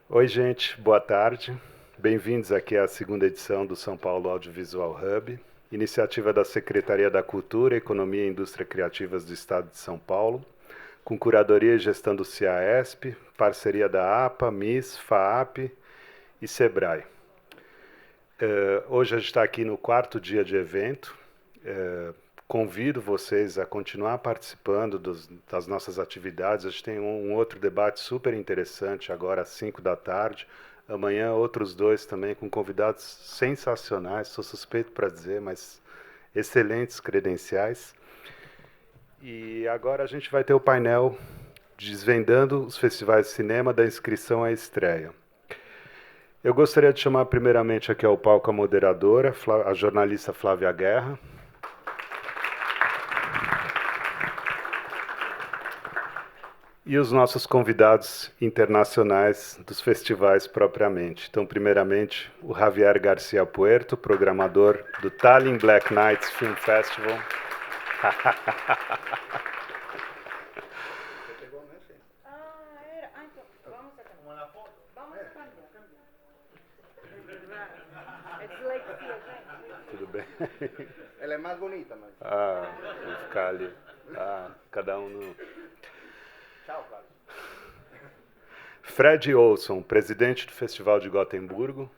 Oi, gente, boa tarde. Bem-vindos aqui à segunda edição do São Paulo Audiovisual Hub, iniciativa da Secretaria da Cultura, Economia e Indústria Criativas do Estado de São Paulo, com curadoria e gestão do CIAESP, parceria da APA, MIS, FAAP e SEBRAE. Hoje a gente está aqui no quarto dia de evento. Convido vocês a continuar participando das nossas atividades. A gente tem um outro debate super interessante agora às 5 da tarde. Amanhã outros dois também com convidados sensacionais, sou suspeito para dizer, mas excelentes credenciais. E agora a gente vai ter o painel Desvendando os Festivais de Cinema, da inscrição à estreia. Eu gostaria de chamar primeiramente aqui ao palco a moderadora, a jornalista Flavia Guerra. E os nossos convidados internacionais dos festivais propriamente. Então, primeiramente, o Javier Garcia Puerto, programador do Tallinn Black Nights Film Festival. Tudo bem? Ela é mais bonita, mas... Vou ficar ali. Cada um no... Tchau, cara. Fred Olson, presidente do Festival de Gotemburgo.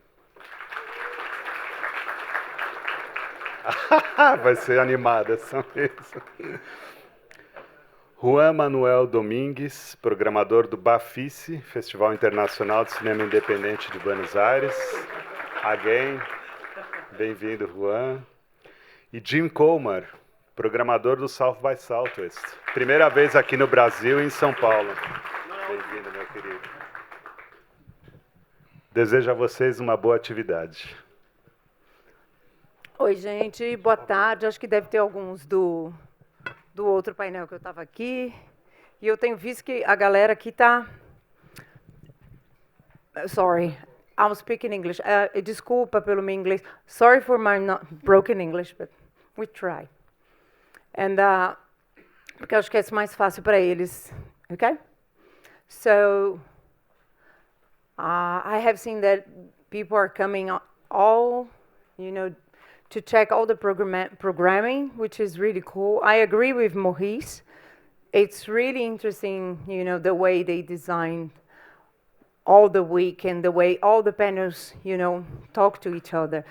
Vai ser animada essa mesa. Juan Manuel Domingues, programador do BAFICE, Festival Internacional de Cinema Independente de Buenos Aires. Again, bem-vindo, Juan. E Jim Colmar, programador do South by Southwest. Primeira vez aqui no Brasil e em São Paulo. Bem-vindo, meu querido. Desejo a vocês uma boa atividade. Oi, gente. Boa tarde. Acho que deve ter alguns do outro painel que eu estava aqui. E eu tenho visto que a galera aqui está... Sorry, I'm speaking English. Desculpa pelo meu inglês. Sorry for my not broken English, but we try. And porque acho que é mais fácil para eles, okay? So I have seen that people are coming all, to check all the programming, which is really cool. I agree with Maurice. It's really interesting, the way they designed all the week and the way all the panels, talk to each other.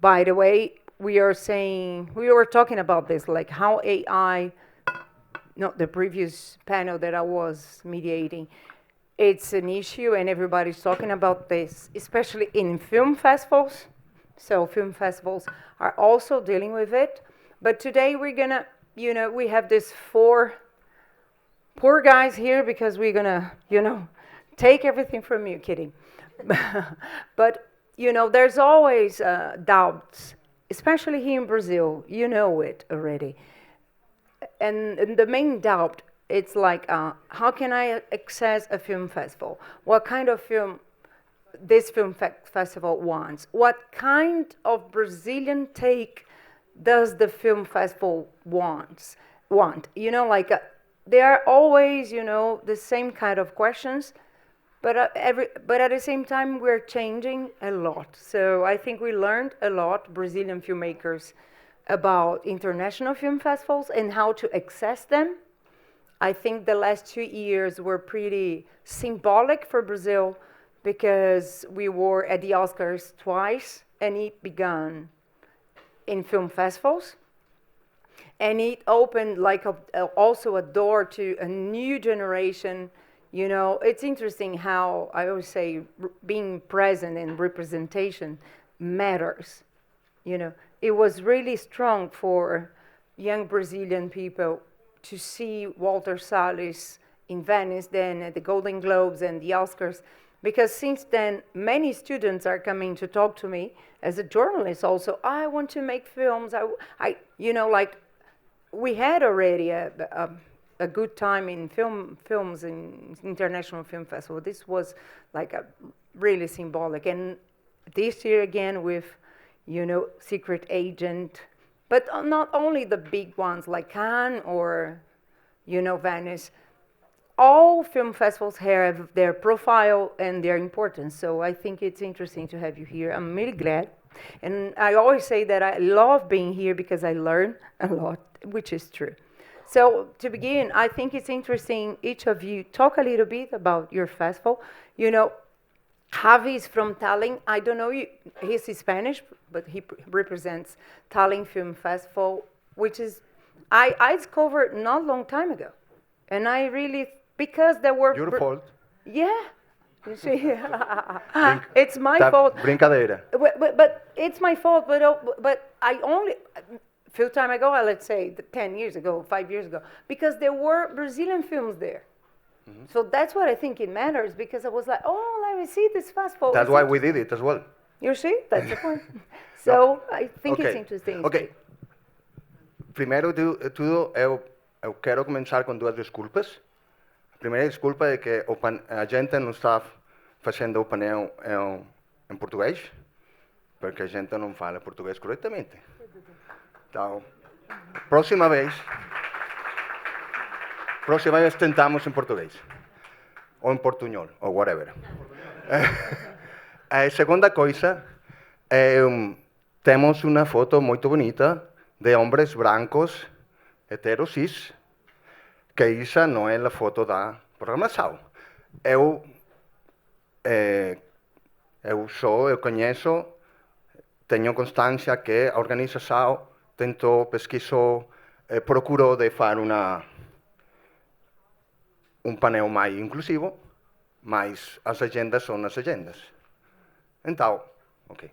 By the way, we were talking about this, like how AI, the previous panel that I was mediating, it's an issue and everybody's talking about this, especially in film festivals. So film festivals are also dealing with it. But today we're gonna, we have these four poor guys here because we're gonna, take everything from you, kidding. But, there's always doubts, especially here in Brazil, you know it already. And the main doubt, it's like, how can I access a film festival? What kind of film this film festival wants? What kind of Brazilian take does the film festival want? They are always, the same kind of questions, but at the same time, we're changing a lot. So I think we learned a lot, Brazilian filmmakers, about international film festivals and how to access them. I think the last 2 years were pretty symbolic for Brazil because we were at the Oscars twice and it began in film festivals. And it opened also a door to a new generation. It's interesting how I always say being present and representation matters. It was really strong for young Brazilian people to see Walter Salles in Venice, then at the Golden Globes and the Oscars, because since then, many students are coming to talk to me as a journalist also. I want to make films. We had already a good time in films in International Film Festival. This was like a really symbolic. And this year again with, Secret Agent, but not only the big ones like Cannes or, Venice. all film festivals have their profile and their importance. So I think it's interesting to have you here. I'm really glad. And I always say that I love being here because I learn a lot, which is true. So to begin, I think it's interesting each of you talk a little bit about your festival. You know, Javi is from Tallinn. I don't know, he's Spanish, but he represents Tallinn Film Festival, which is, I discovered not long time ago. And I really, because there were... Your fault. Yeah. You see, it's my fault. Brincadeira. But it's my fault. But I only a few time ago, let's say 10 years ago, 5 years ago, because there were Brazilian films there. Mm-hmm. So that's what I think it matters, because I was like, oh, let me see this festival. That's why we did it as well. You see, that's the point. So I think it's interesting. Ok. Primeiro de tudo, eu quero começar com duas desculpas. A primeira desculpa é que a gente não está fazendo o painel em português, porque a gente não fala português corretamente. Então, próxima vez tentamos em português, ou em portunhol, ou whatever. A segunda coisa, temos uma foto muito bonita de homens brancos, heterosis, que essa não é a foto da programação. Eu conheço, tenho constância que a organização tentou, pesquisou, procurou de fazer painel mais inclusivo, mas as agendas são as agendas. Então, ok.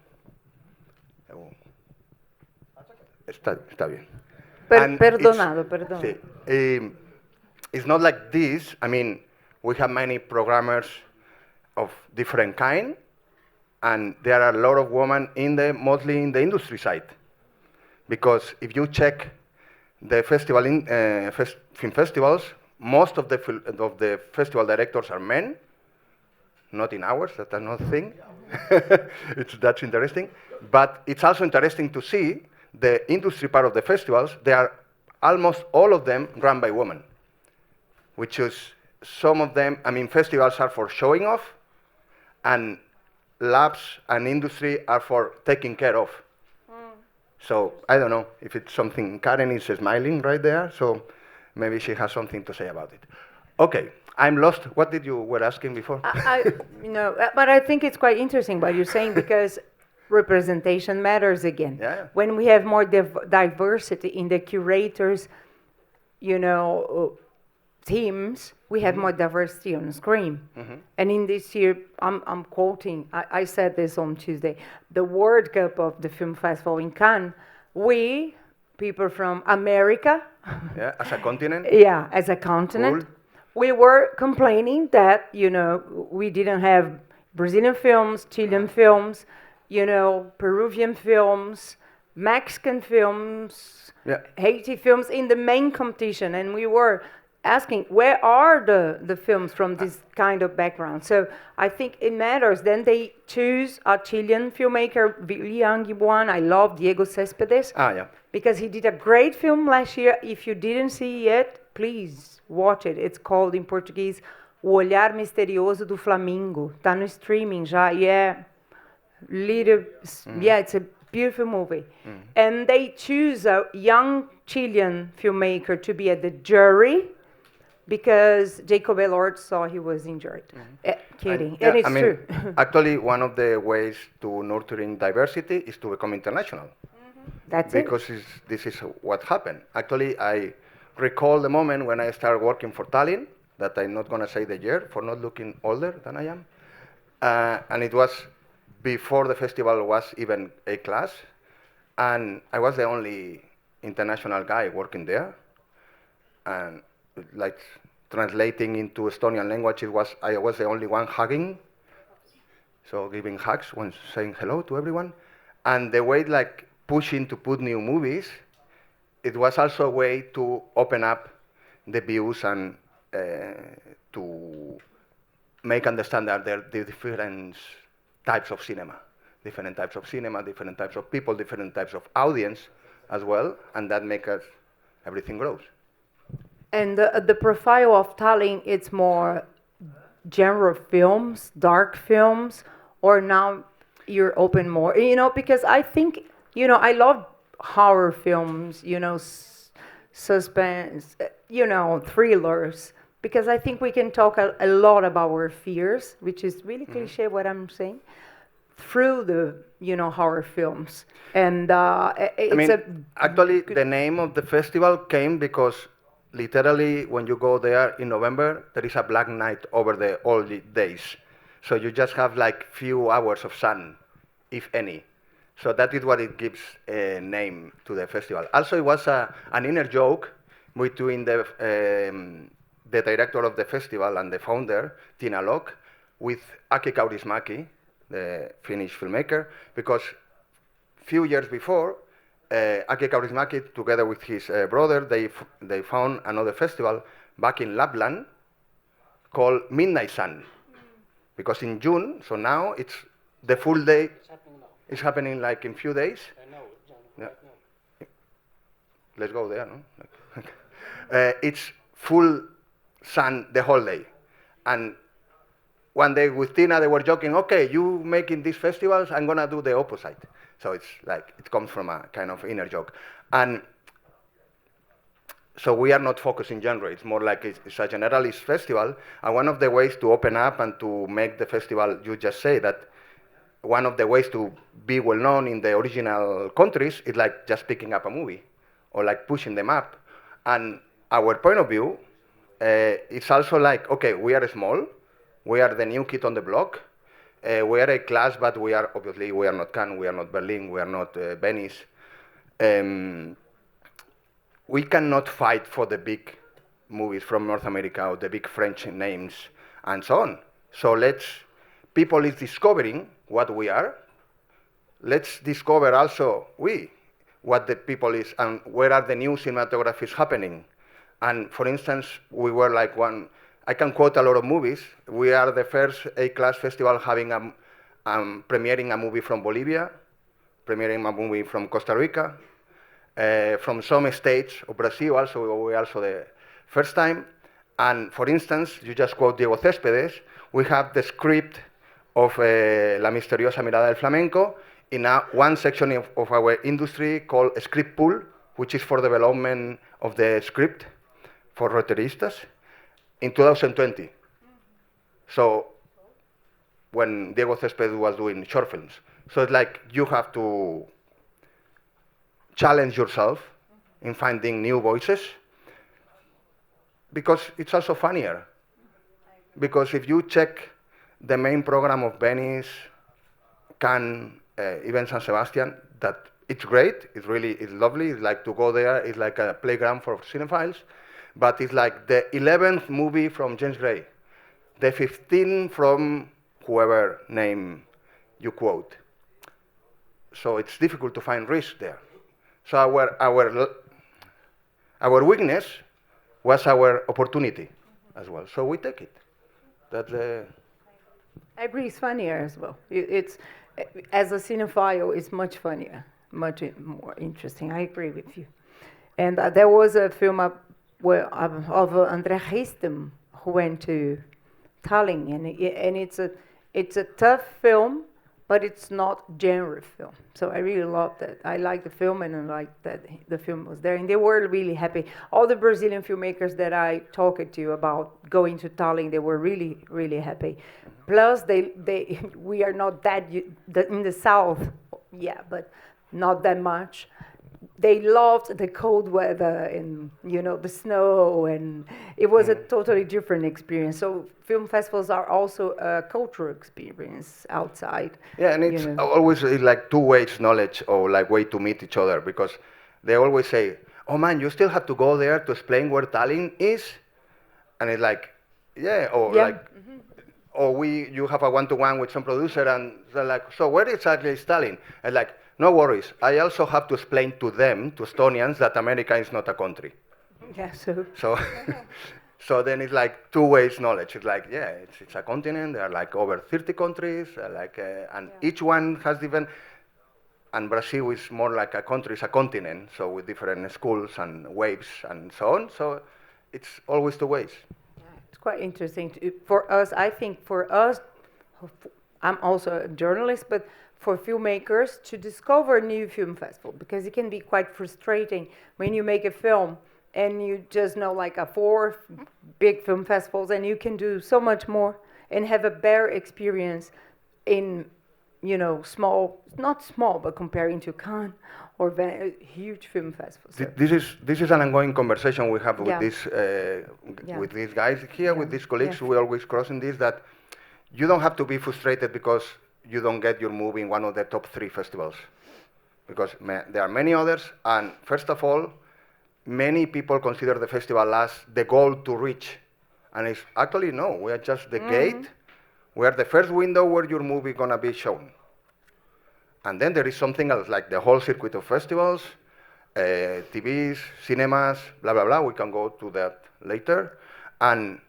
Está bem. Perdonado. Sí. It's not like this. I mean, we have many programmers of different kind, and there are a lot of women mostly in the industry side. Because if you check the festival film festivals, most of the festival directors are men. Not in ours, that's another thing. That's interesting. But it's also interesting to see the industry part of the festivals. They are almost all of them run by women, which is some of them, I mean, festivals are for showing off, and labs and industry are for taking care of. So I don't know if it's something. Karen is smiling right there, so maybe she has something to say about it. Okay, I'm lost. What did you were asking before? But I think it's quite interesting what you're saying, because representation matters again. Yeah. When we have more diversity in the curators, teams, we have more diversity on screen. Mm-hmm. And in this year, I'm quoting, I said this on Tuesday, the World Cup of the Film Festival in Cannes, we, people from America. Yeah, as a continent. Yeah, as a continent. Cool. We were complaining that, we didn't have Brazilian films, Chilean films, Peruvian films, Mexican films, Haiti films in the main competition. And we were asking, where are the films from this kind of background? So I think it matters. Then they choose a Chilean filmmaker, William Gibuan. I love Diego Céspedes. Because he did a great film last year. If you didn't see it, please watch it. It's called in Portuguese, O Olhar Misterioso do Flamingo. Tá no streaming já. It's a beautiful movie. And they choose a young Chilean filmmaker to be at the jury, because Jacob Elord saw he was injured. Kidding. And it's true. Actually, one of the ways to nurturing diversity is to become international. That's because this is what happened. Actually, I recall the moment when I started working for Tallinn, that I'm not going to say the year for not looking older than I am. And it was before the festival was even a class. And I was the only international guy working there. And like translating into Estonian language, I was the only one hugging. So giving hugs when saying hello to everyone. And the way pushing to put new movies, it was also a way to open up the views and to make understand that there are different types of cinema, different types of people, different types of audience as well, and that makes everything grows. And the profile of Tallinn, it's more genre films, dark films, or now you're open more, because I think, I love horror films, suspense, thrillers, because I think we can talk a lot about our fears, which is really cliche what I'm saying, through the, horror films. And actually, the name of the festival came because literally when you go there in November, there is a black night over all the days. So you just have like few hours of sun, if any. So that is what it gives a name to the festival. Also, it was an inner joke between the director of the festival and the founder, Tina Locke, with Aki Kaurismäki, the Finnish filmmaker, because few years before, Aki Kaurismäki, together with his brother, they found another festival back in Lapland called Midnight Sun. Because in June, so now it's the full day. It's happening like in few days. Yeah. Let's go there, no? It's full sun the whole day. And one day with Tina, they were joking, okay, you making these festivals, I'm gonna do the opposite. So it's like, it comes from a kind of inner joke. And so we are not focused in genre, it's more like it's a generalist festival, and one of the ways to open up and to make the festival, you just say that one of the ways to be well known in the original countries is like just picking up a movie, or like pushing them up. And our point of view, it's also like, okay, we are small, we are the new kid on the block, we are a class, but we are not Cannes, we are not Berlin, we are not Venice. We cannot fight for the big movies from North America or the big French names and so on. So people is discovering what we are. Let's discover also what the people is and where are the new cinematographies happening. And for instance, we were like I can quote a lot of movies. We are the first A-class festival having premiering a movie from Bolivia, premiering a movie from Costa Rica, from some states of Brazil also, we also the first time. And for instance, you just quote Diego Céspedes, we have the script of La Misteriosa Mirada del Flamenco in one section of our industry called Script Pool, which is for development of the script for Roteiristas in 2020. So when Diego Céspedes was doing short films. So it's like you have to challenge yourself in finding new voices, because it's also funnier. Because if you check the main program of Venice, Cannes, even San Sebastian, that it's great, it's lovely, it's like to go there, it's like a playground for cinephiles, but it's like the 11th movie from James Gray, the 15th from whoever name you quote. So it's difficult to find risk there. So our weakness was our opportunity as well. So we take it. I agree, it's funnier as well. It's as a cinephile, it's much funnier, much more interesting. I agree with you. And there was a film of André Ristem who went to Tallinn, and it's a tough film, but it's not genre film. So I really loved it. I liked the film, and I liked that the film was there, and they were really happy. All the Brazilian filmmakers that I talked to about going to Tallinn, they were really, really happy. Plus, we are not that in the south, yeah, but not that much. They loved the cold weather and the snow, and it was a totally different experience. So film festivals are also a cultural experience outside. Yeah, and it's always like two ways knowledge or like way to meet each other, because they always say, "Oh man, you still have to go there to explain where Tallinn is," and it's like, yeah, or like. Or you have a one-to-one with some producer, and they're like, so where exactly is Tallinn? And like, no worries, I also have to explain to them, to Estonians, that America is not a country. Yeah, so so then it's like two ways knowledge. It's like, yeah, it's a continent, there are like over 30 countries, and each one has different, and Brazil is more like a country, it's a continent, so with different schools and waves and so on. So it's always two ways. It's quite interesting. For us, I think for us, I'm also a journalist, but for filmmakers to discover new film festival, because it can be quite frustrating when you make a film and you just know like 4 big film festivals, and you can do so much more and have a better experience in, you know, small, not small, but comparing to Cannes or huge film festivals. This is an ongoing conversation we have with Yeah. with these guys here, with these colleagues. We always crossing this, that you don't have to be frustrated because you don't get your movie in one of the top 3 festivals, because there are many others. And first of all, many people consider the festival as the goal to reach, and it's actually no. We are just the gate. We are the first window where your movie is gonna be shown. And then there is something else, like the whole circuit of festivals, TVs, cinemas, blah, blah, blah. We can go to that later. And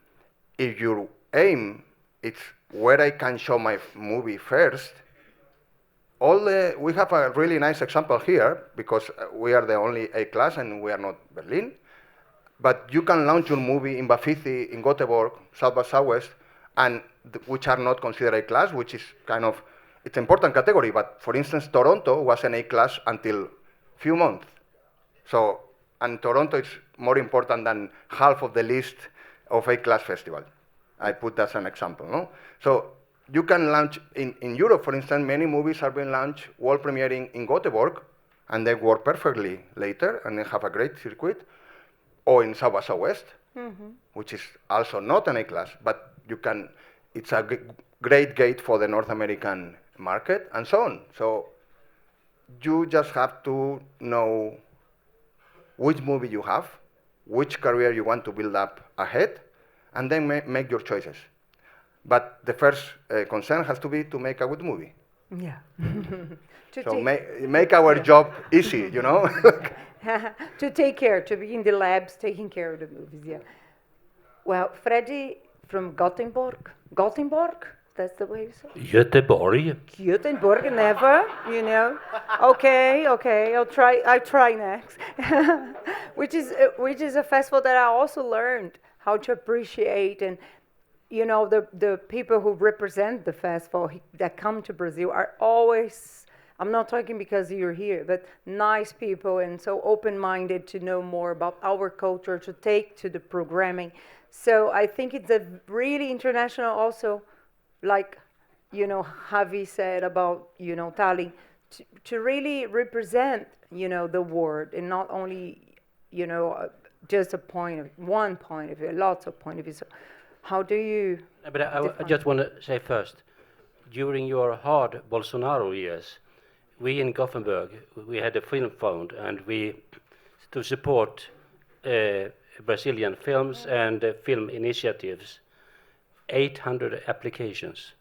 if your aim is where I can show my movie first, we have a really nice example here, because we are the only A class and we are not Berlin. But you can launch your movie in Bafici, in Göteborg, South by Southwest, and which are not considered A class, which is kind of, it's an important category. But for instance, Toronto was an A class until few months. So, and Toronto is more important than half of the list of A class festival. I put that as an example, no? So you can launch, in Europe, for instance, many movies are being launched, world premiering in Göteborg, and they work perfectly later, and they have a great circuit, or in South by Southwest, which is also not an A class, but you can, it's a great gate for the North American market, and so on. So you just have to know which movie you have, which career you want to build up ahead, and then make your choices. But the first concern has to be to make a good movie. Yeah. So make our job easy, you know? To take care, to be in the labs taking care of the movies, yeah. Well, Freddy from Gothenburg, that's the way you say it? Göteborg. Gothenburg, never, you know. Okay, I try next. which is a festival that I also learned how to appreciate, and you know, the people who represent the festival that come to Brazil are always, I'm not talking because you're here, but nice people and so open-minded to know more about our culture, to take to the programming. So I think it's a really international also, like, you know, Javi said about, you know, Tallinn, to really represent, you know, the word, and not only, you know, just one point of view, lots of point of view. So how do you? But I just want to say first, during your hard Bolsonaro years, we in Gothenburg, we had a film fund, and we, to support Brazilian films and film initiatives, 800 applications.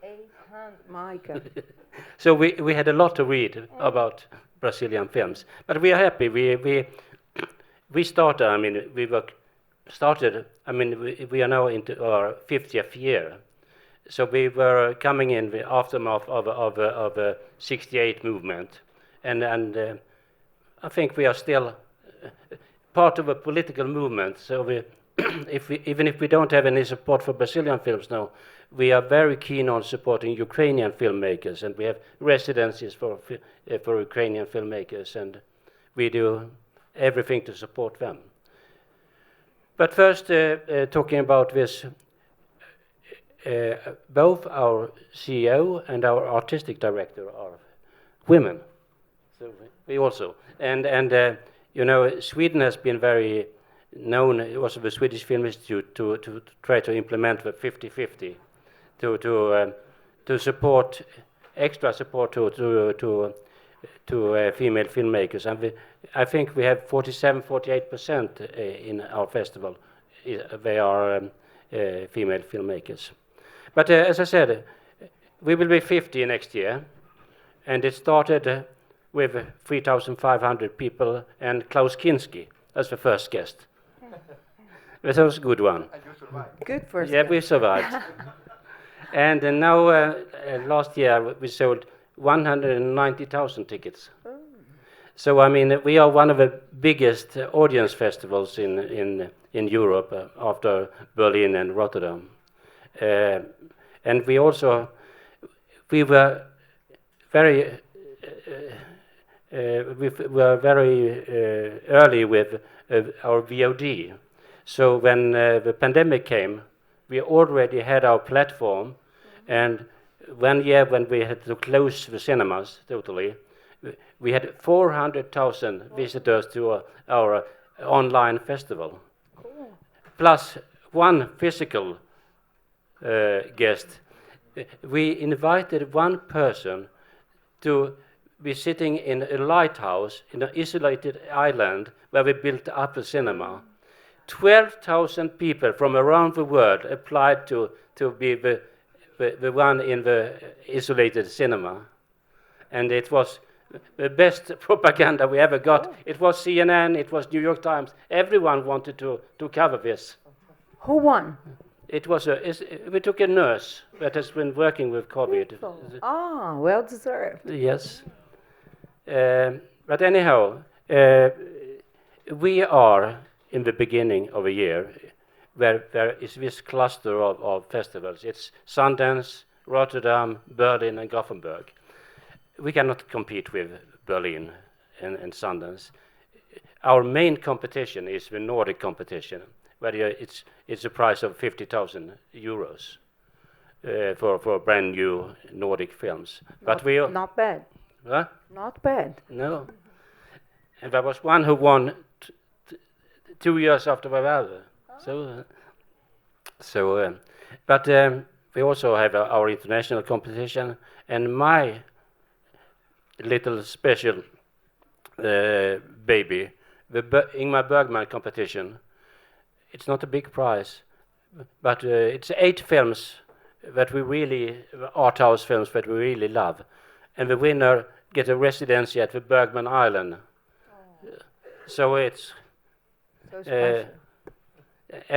800, my God. So we had a lot to read about Brazilian films, but we are happy. We started. I mean, we are now into our 50th year. So we were coming in the aftermath of a 68 movement, and I think we are still part of a political movement. So even if we don't have any support for Brazilian films now, we are very keen on supporting Ukrainian filmmakers, and we have residencies for Ukrainian filmmakers, and we do everything to support them. But first, talking about this, both our CEO and our artistic director are women. So we also, and you know, Sweden has been very known, also the Swedish Film Institute, to try to implement the 50-50, to support, extra support to female filmmakers. And I think we have 47-48% in our festival. They are female filmmakers. But as I said, we will be 50 next year, and it started with 3,500 people and Klaus Kinski as the first guest. That was a good one. And you survived. Good first. Yeah, we survived. And now, last year, we sold 190,000 tickets. So, I mean, we are one of the biggest audience festivals in in Europe after Berlin and Rotterdam. And we were very early with our VOD. So when the pandemic came, we already had our platform, and 1 year when we had to close the cinemas totally, we had 400,000 visitors to our online festival. Cool. Plus one physical guest. We invited one person to be sitting in a lighthouse in an isolated island where we built up a cinema. 12,000 people from around the world applied to be the one in the isolated cinema. And it was the best propaganda we ever got. Oh. It was CNN, it was New York Times. Everyone wanted to cover this. Who won? It was we took a nurse that has been working with COVID. Ah, well deserved. Yes. But anyhow, we are in the beginning of a year where there is this cluster of festivals. It's Sundance, Rotterdam, Berlin, and Gothenburg. We cannot compete with Berlin and Sundance. Our main competition is the Nordic competition, where it's a price of 50,000 euros for brand new Nordic films. But Not bad. Huh? Not bad. No. And there was one who won 2 years after the other. But we also have our international competition, and my little special baby, the Ingmar Bergman competition. It's not a big prize, but it's 8 films that we really, art house films that we really love, and the winner gets a residency at the Bergman Island. So it's. So special.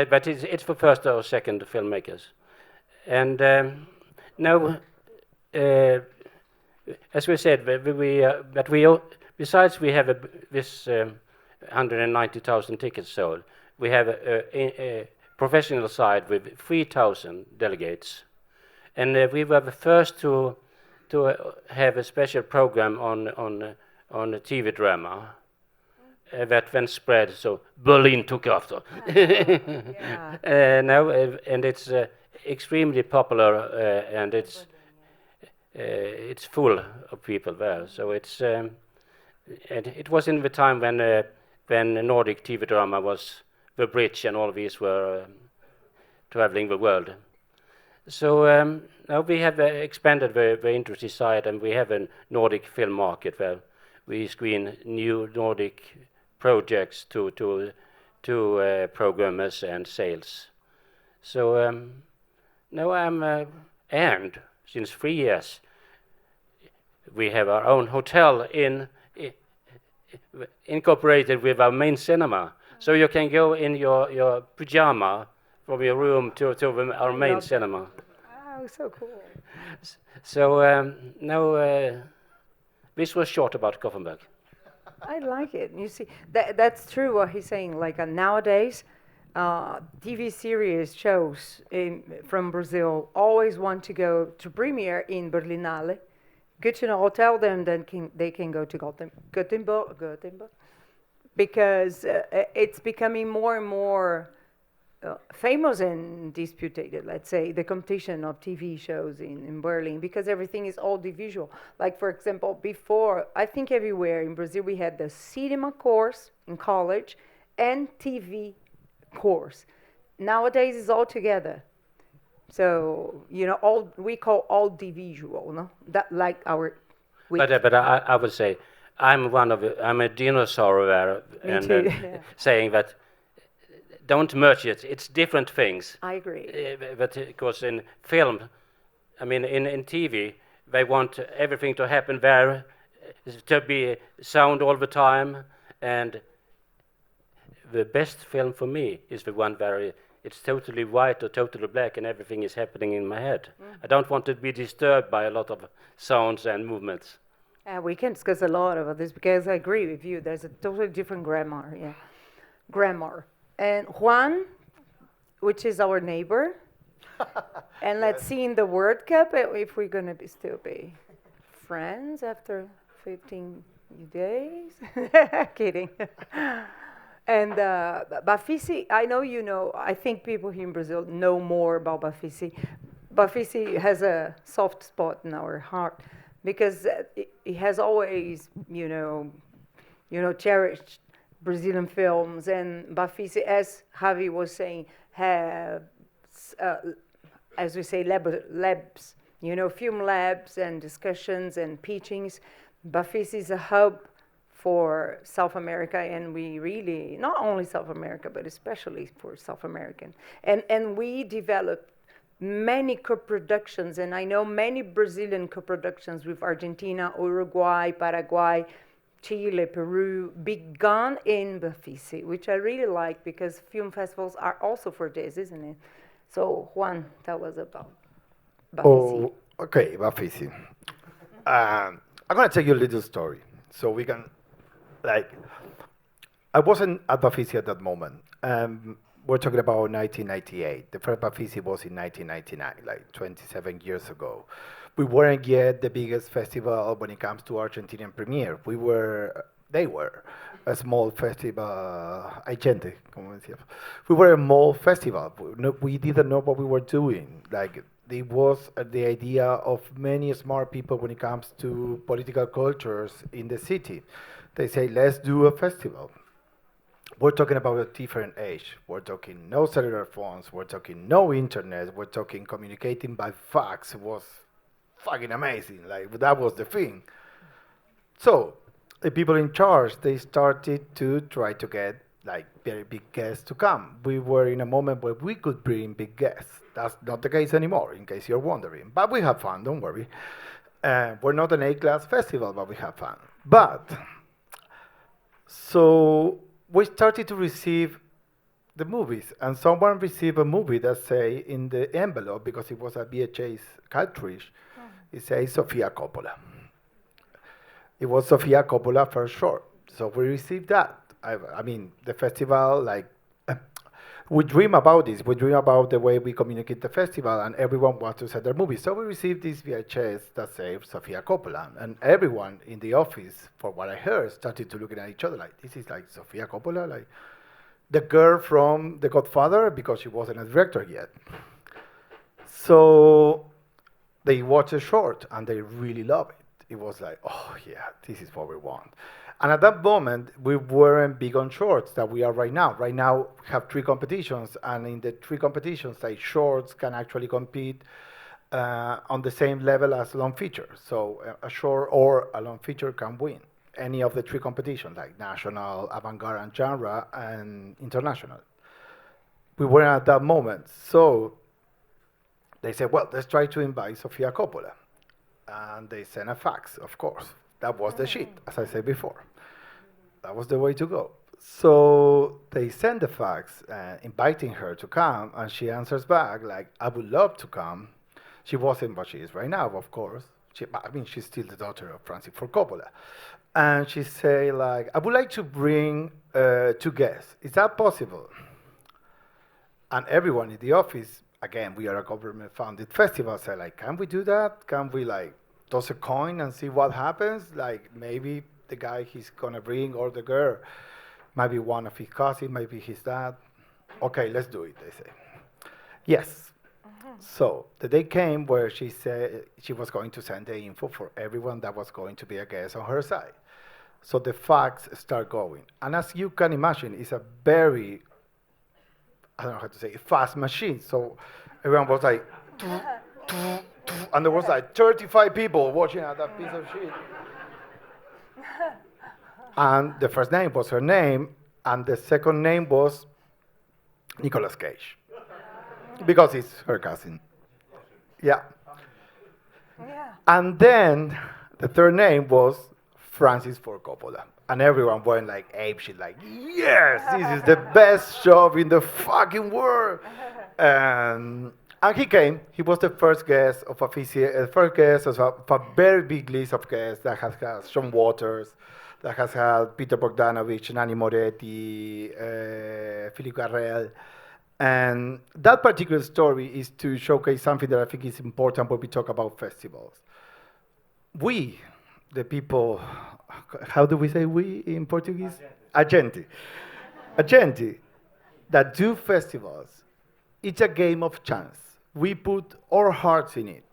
But it's for first or second filmmakers, and now, as we said, besides we have this 190,000 tickets sold, we have a professional side with 3,000 delegates, and we were the first to have a special program on a TV drama. That then spread, so Berlin took after. Yeah. Now, and it's extremely popular, and it's full of people there. So it's and it was in the time when Nordic TV drama was the bridge, and all of these were traveling the world. So now we have expanded the industry side, and we have a Nordic film market where we screen new Nordic projects to programmers and sales. So now and since 3 years, we have our own hotel incorporated with our main cinema. So you can go in your pajama from your room to our main cinema. Oh, so cool. So now this was short about Gothenburg. I like it. You see, that's true what he's saying. Like nowadays, TV series shows from Brazil always want to go to premiere in Berlinale. Good to know. I'll tell them then they can go to Gothenburg, because it's becoming more and more famous and disputed, let's say, the competition of TV shows in Berlin, because everything is audiovisual. Like, for example, before, I think everywhere in Brazil, we had the cinema course in college and TV course. Nowadays, it's all together. So, we call audiovisual, no? That like our... But I would say, I'm a dinosaur there, and Yeah. saying that don't merge it. It's different things. I agree. But because in film, I mean, in TV, they want everything to happen there, to be sound all the time, and the best film for me is the one where it's totally white or totally black and everything is happening in my head. I don't want to be disturbed by a lot of sounds and movements. We can discuss a lot about this, because I agree with you. There's a totally different grammar, yeah. Grammar. And Juan, which is our neighbor. And let's see in the World Cup if we're going to still be friends after 15 days. Kidding. And Bafisi, I know you know, I think people here in Brazil know more about Bafisi. Bafisi has a soft spot in our heart because it has always, cherished Brazilian films. And Bafisi, as Javi was saying, have, as we say, labs, film labs and discussions and pitchings. Bafisi is a hub for South America, and we really, not only South America, but especially for South American. And we developed many co-productions, and I know many Brazilian co-productions with Argentina, Uruguay, Paraguay, Chile, Peru, begun in Bafisi, which I really like because film festivals are also for this, isn't it? So Juan, tell us about Bafisi. Oh, okay, Bafisi. I'm going to tell you a little story so we can, I wasn't at Bafisi at that moment. We're talking about 1998. The first Bafisi was in 1999, like 27 years ago. We weren't yet the biggest festival when it comes to Argentinian premiere. They were a small festival, gente, como decía. We were a small festival. We didn't know what we were doing. It was the idea of many smart people when it comes to political cultures in the city. They say, let's do a festival. We're talking about a different age. We're talking no cellular phones. We're talking no internet. We're talking communicating by fax. It was fucking amazing. That was the thing. So the people in charge, they started to try to get very big guests to come. We were in a moment where we could bring big guests. That's not the case anymore, in case you're wondering. But we have fun, don't worry. We're not an A-class festival, but we have fun. So we started to receive the movies, and someone received a movie that say in the envelope, because it was a VHS cartridge, it says Sofia Coppola. It was Sofia Coppola first short. So we received that. I mean, the festival, we dream about this. We dream about the way we communicate the festival, and everyone wants to send their movies. So we received this VHS that says Sofia Coppola, and everyone in the office, for what I heard, started to looking at each other this is like Sofia Coppola, the girl from The Godfather, because she wasn't a director yet. So they watched the short, and they really love it. It was like, oh yeah, this is what we want. And at that moment, we weren't big on shorts that we are right now. Right now, we have 3 competitions, and in the 3 competitions, shorts can actually compete on the same level as long features. So a short or a long feature can win any of the 3 competitions, like national, avant-garde, and genre, and international. We weren't at that moment. So they said, well, let's try to invite Sofia Coppola. And they sent a fax, of course. That was the shit, as I said before. That was the way to go. So they sent the fax inviting her to come, and she answers back I would love to come. She wasn't what she is right now, of course. She's still the daughter of Francis Ford Coppola. And she say I would like to bring 2 guests. Is that possible? And everyone in the office, again, we are a government-funded festival, say can we do that? Can we toss a coin and see what happens? Maybe the guy he's gonna bring or the girl might be one of his cousins, maybe his dad. Okay, let's do it, they say. Yes. So the day came where she said she was going to send the info for everyone that was going to be a guest on her side. So the fax start going. And as you can imagine, it's a very, I don't know how to say, fast machine. So everyone was and there was 35 people watching at that piece of shit. And the first name was her name, and the second name was Nicolas Cage. Because it's her cousin. Yeah. And then the third name was Francis Ford Coppola. And everyone went apeshit, yes, this is the best job in the fucking world. And And he came. He was the first guest of first guest of a very big list of guests that has had Sean Waters, that has had Peter Bogdanovich, Nanni Moretti, Philippe Garrel. And that particular story is to showcase something that I think is important when we talk about festivals. We, the people, how do we say we in Portuguese? Agente. Agente that do festivals. It's a game of chance. We put our hearts in it,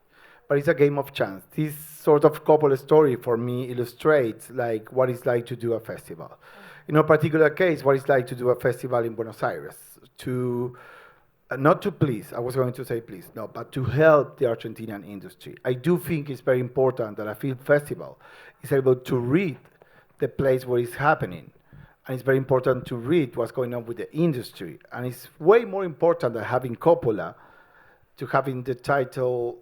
but it's a game of chance. This sort of couple story for me illustrates like what it's like to do a festival. In a particular case, what it's like to do a festival in Buenos Aires. To not to please, I was going to say please, no, but to help the Argentinian industry. I do think it's very important that a film festival is able to read the place where it's happening. And it's very important to read what's going on with the industry. And it's way more important than having Coppola to having the title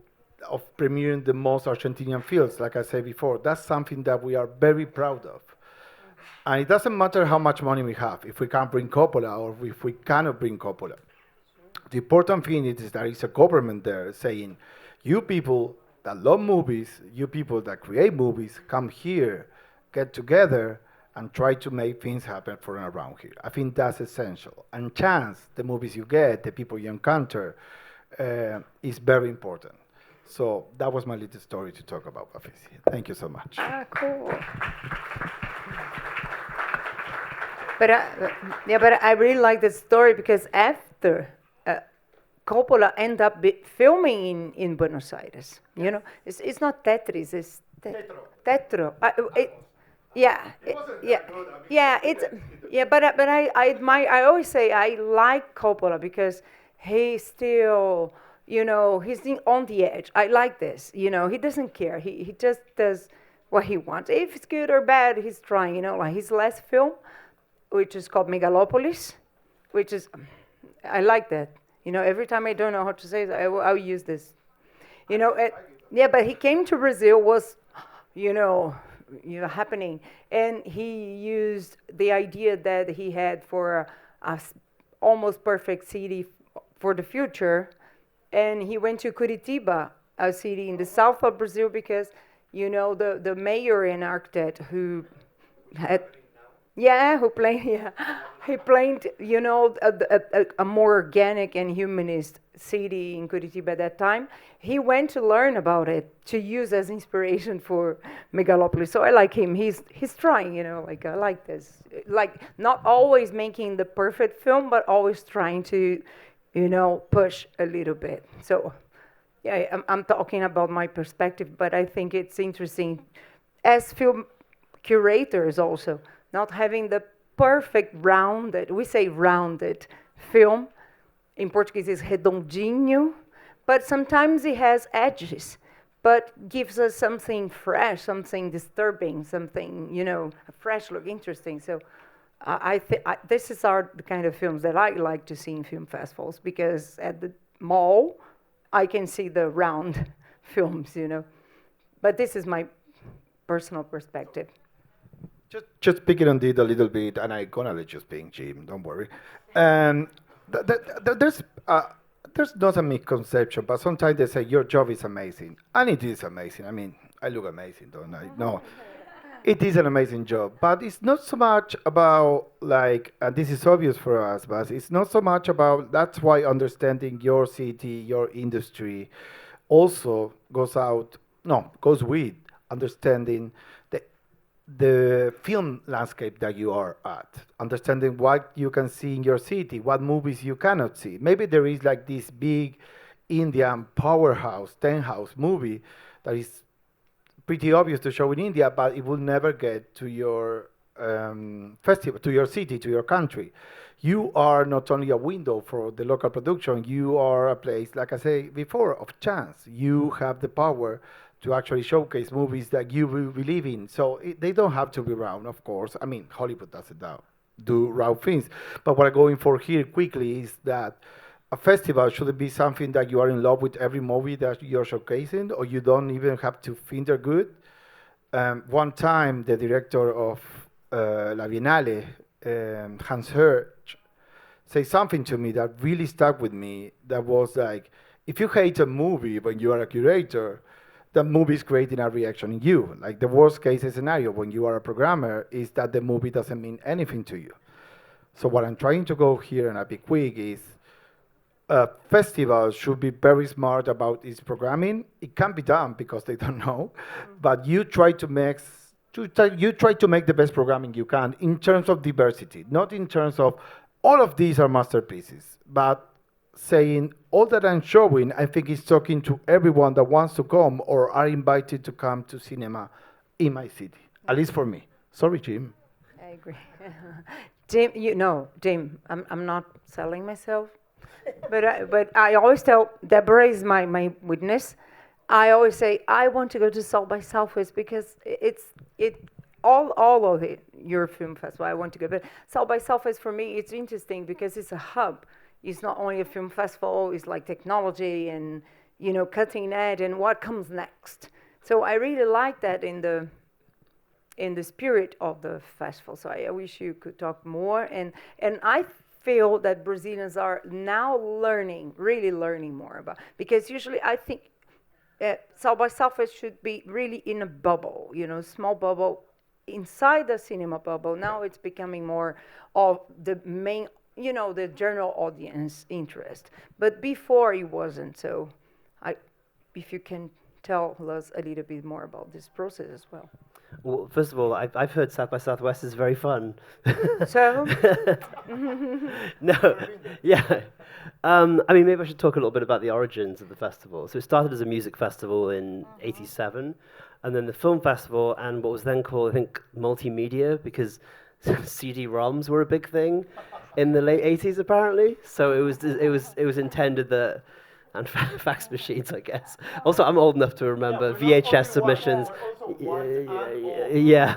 of premiering the most Argentinian films, like I said before. That's something that we are very proud of. And it doesn't matter how much money we have, if we can't bring Coppola or if we cannot bring Coppola. The important thing is that it's a government there saying, you people that love movies, you people that create movies, come here, get together, and try to make things happen for and around here. I think that's essential. And chance, the movies you get, the people you encounter, is very important. So that was my little story to talk about Bafisi. Thank you so much. Ah, cool. But I really like the story because after Coppola ended up filming in Buenos Aires. You know, it's not Tetris, it's Tetro. But I admire. I always say I like Coppola because he's still, you know, he's on the edge. I like this. You know, he doesn't care. He just does what he wants. If it's good or bad, he's trying. You know, like his last film, which is called Megalopolis, which is, I like that. You know, every time I don't know how to say it, I'll use this. You know, but he came to Brazil, was, you know, happening, and he used the idea that he had for a almost perfect city for the future, and he went to Curitiba, a city in the south of Brazil, because, you know, the mayor and architect who had, he planned, you know, a more organic and humanist city in Curitiba at that time. He went to learn about it to use as inspiration for Megalopolis. So I like him. He's trying, you know, like I like this. Like not always making the perfect film, but always trying to, you know, push a little bit. So yeah, I'm talking about my perspective, but I think it's interesting as film curators also, not having the perfect rounded, we say rounded film. In Portuguese is redondinho, but sometimes it has edges, but gives us something fresh, something disturbing, something, you know, a fresh look, interesting. So I think this is the kind of films that I like to see in film festivals, because at the mall, I can see the round films, you know. But this is my personal perspective. Just picking on it a little bit, and I'm gonna let you speak, Jim. Don't worry. There's not a misconception, but sometimes they say your job is amazing, and it is amazing. I mean, I look amazing, don't I? No, it is an amazing job, but it's not so much about like, and this is obvious for us, but it's not so much about. That's why understanding your city, your industry, also goes with understanding the film landscape that you are at, understanding what you can see in your city, what movies you cannot see. Maybe there is like this big Indian powerhouse, 10-house movie that is pretty obvious to show in India, but it will never get to your festival, to your city, to your country. You are not only a window for the local production, you are a place, like I said before, of chance. You have the power to actually showcase movies that you will believe in. So they don't have to be round, of course. I mean, Hollywood doesn't do round things. But what I'm going for here quickly is that a festival shouldn't be something that you are in love with every movie that you're showcasing, or you don't even have to think they're good. One time, the director of La Biennale, Hans Herz, said something to me that really stuck with me, that was like, if you hate a movie when you are a curator, the movie is creating a reaction in you. Like the worst case scenario when you are a programmer is that the movie doesn't mean anything to you. So what I'm trying to go here and I'll be quick is festivals should be very smart about its programming. It can be done because they don't know, but you try to make the best programming you can in terms of diversity, not in terms of all of these are masterpieces, but saying all that I'm showing, I think is talking to everyone that wants to come or are invited to come to cinema in my city, at least for me. Sorry, Jim. I agree. Jim, Jim, I'm not selling myself, but I always tell, Deborah is my witness. I always say, I want to go to South by Southwest because all of it, your film festival, I want to go. But South by Southwest for me, it's interesting because it's a hub. It's not only a film festival, it's like technology and, cutting edge and what comes next. So I really like that in the spirit of the festival. So I wish you could talk more. And I feel that Brazilians are now really learning more about, because usually I think South by Southwest should be really in a bubble, small bubble inside the cinema bubble. Now it's becoming more of the main, the general audience interest. But before it wasn't. So if you can tell us a little bit more about this process as well. Well, first of all, I've heard South by Southwest is very fun. So? No, yeah. Maybe I should talk a little bit about the origins of the festival. So it started as a music festival in '87, and then the film festival, and what was then called, I think, multimedia, because CD-ROMs were a big thing in the late '80s, apparently. So it was intended that. And fax machines, I guess. Also, I'm old enough to remember VHS submissions. Yeah.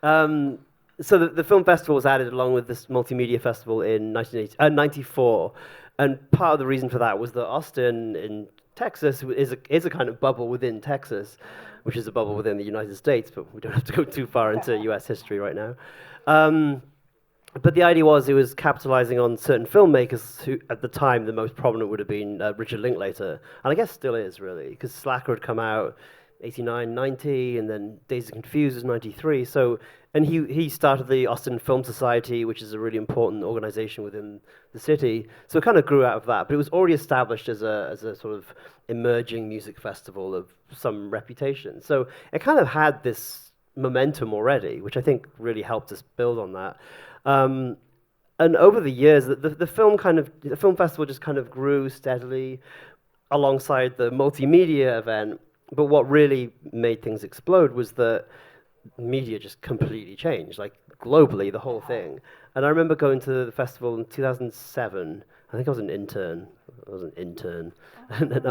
So the film festival was added along with this multimedia festival in 1994, and part of the reason for that was that Austin in Texas is a kind of bubble within Texas, which is a bubble within the United States, but we don't have to go too far into U.S. history right now. But the idea was it was capitalizing on certain filmmakers who, at the time, the most prominent would have been Richard Linklater, and I guess still is, really, because Slacker had come out 89, 90, and then Days of Confused was 93. So, and he started the Austin Film Society, which is a really important organization within the city. So it kind of grew out of that, but it was already established as a sort of emerging music festival of some reputation. So it kind of had this momentum already, which I think really helped us build on that. And over the years, the film festival just kind of grew steadily alongside the multimedia event. But what really made things explode was that media just completely changed, like globally, the whole thing. And I remember going to the festival in 2007. I think I was an intern.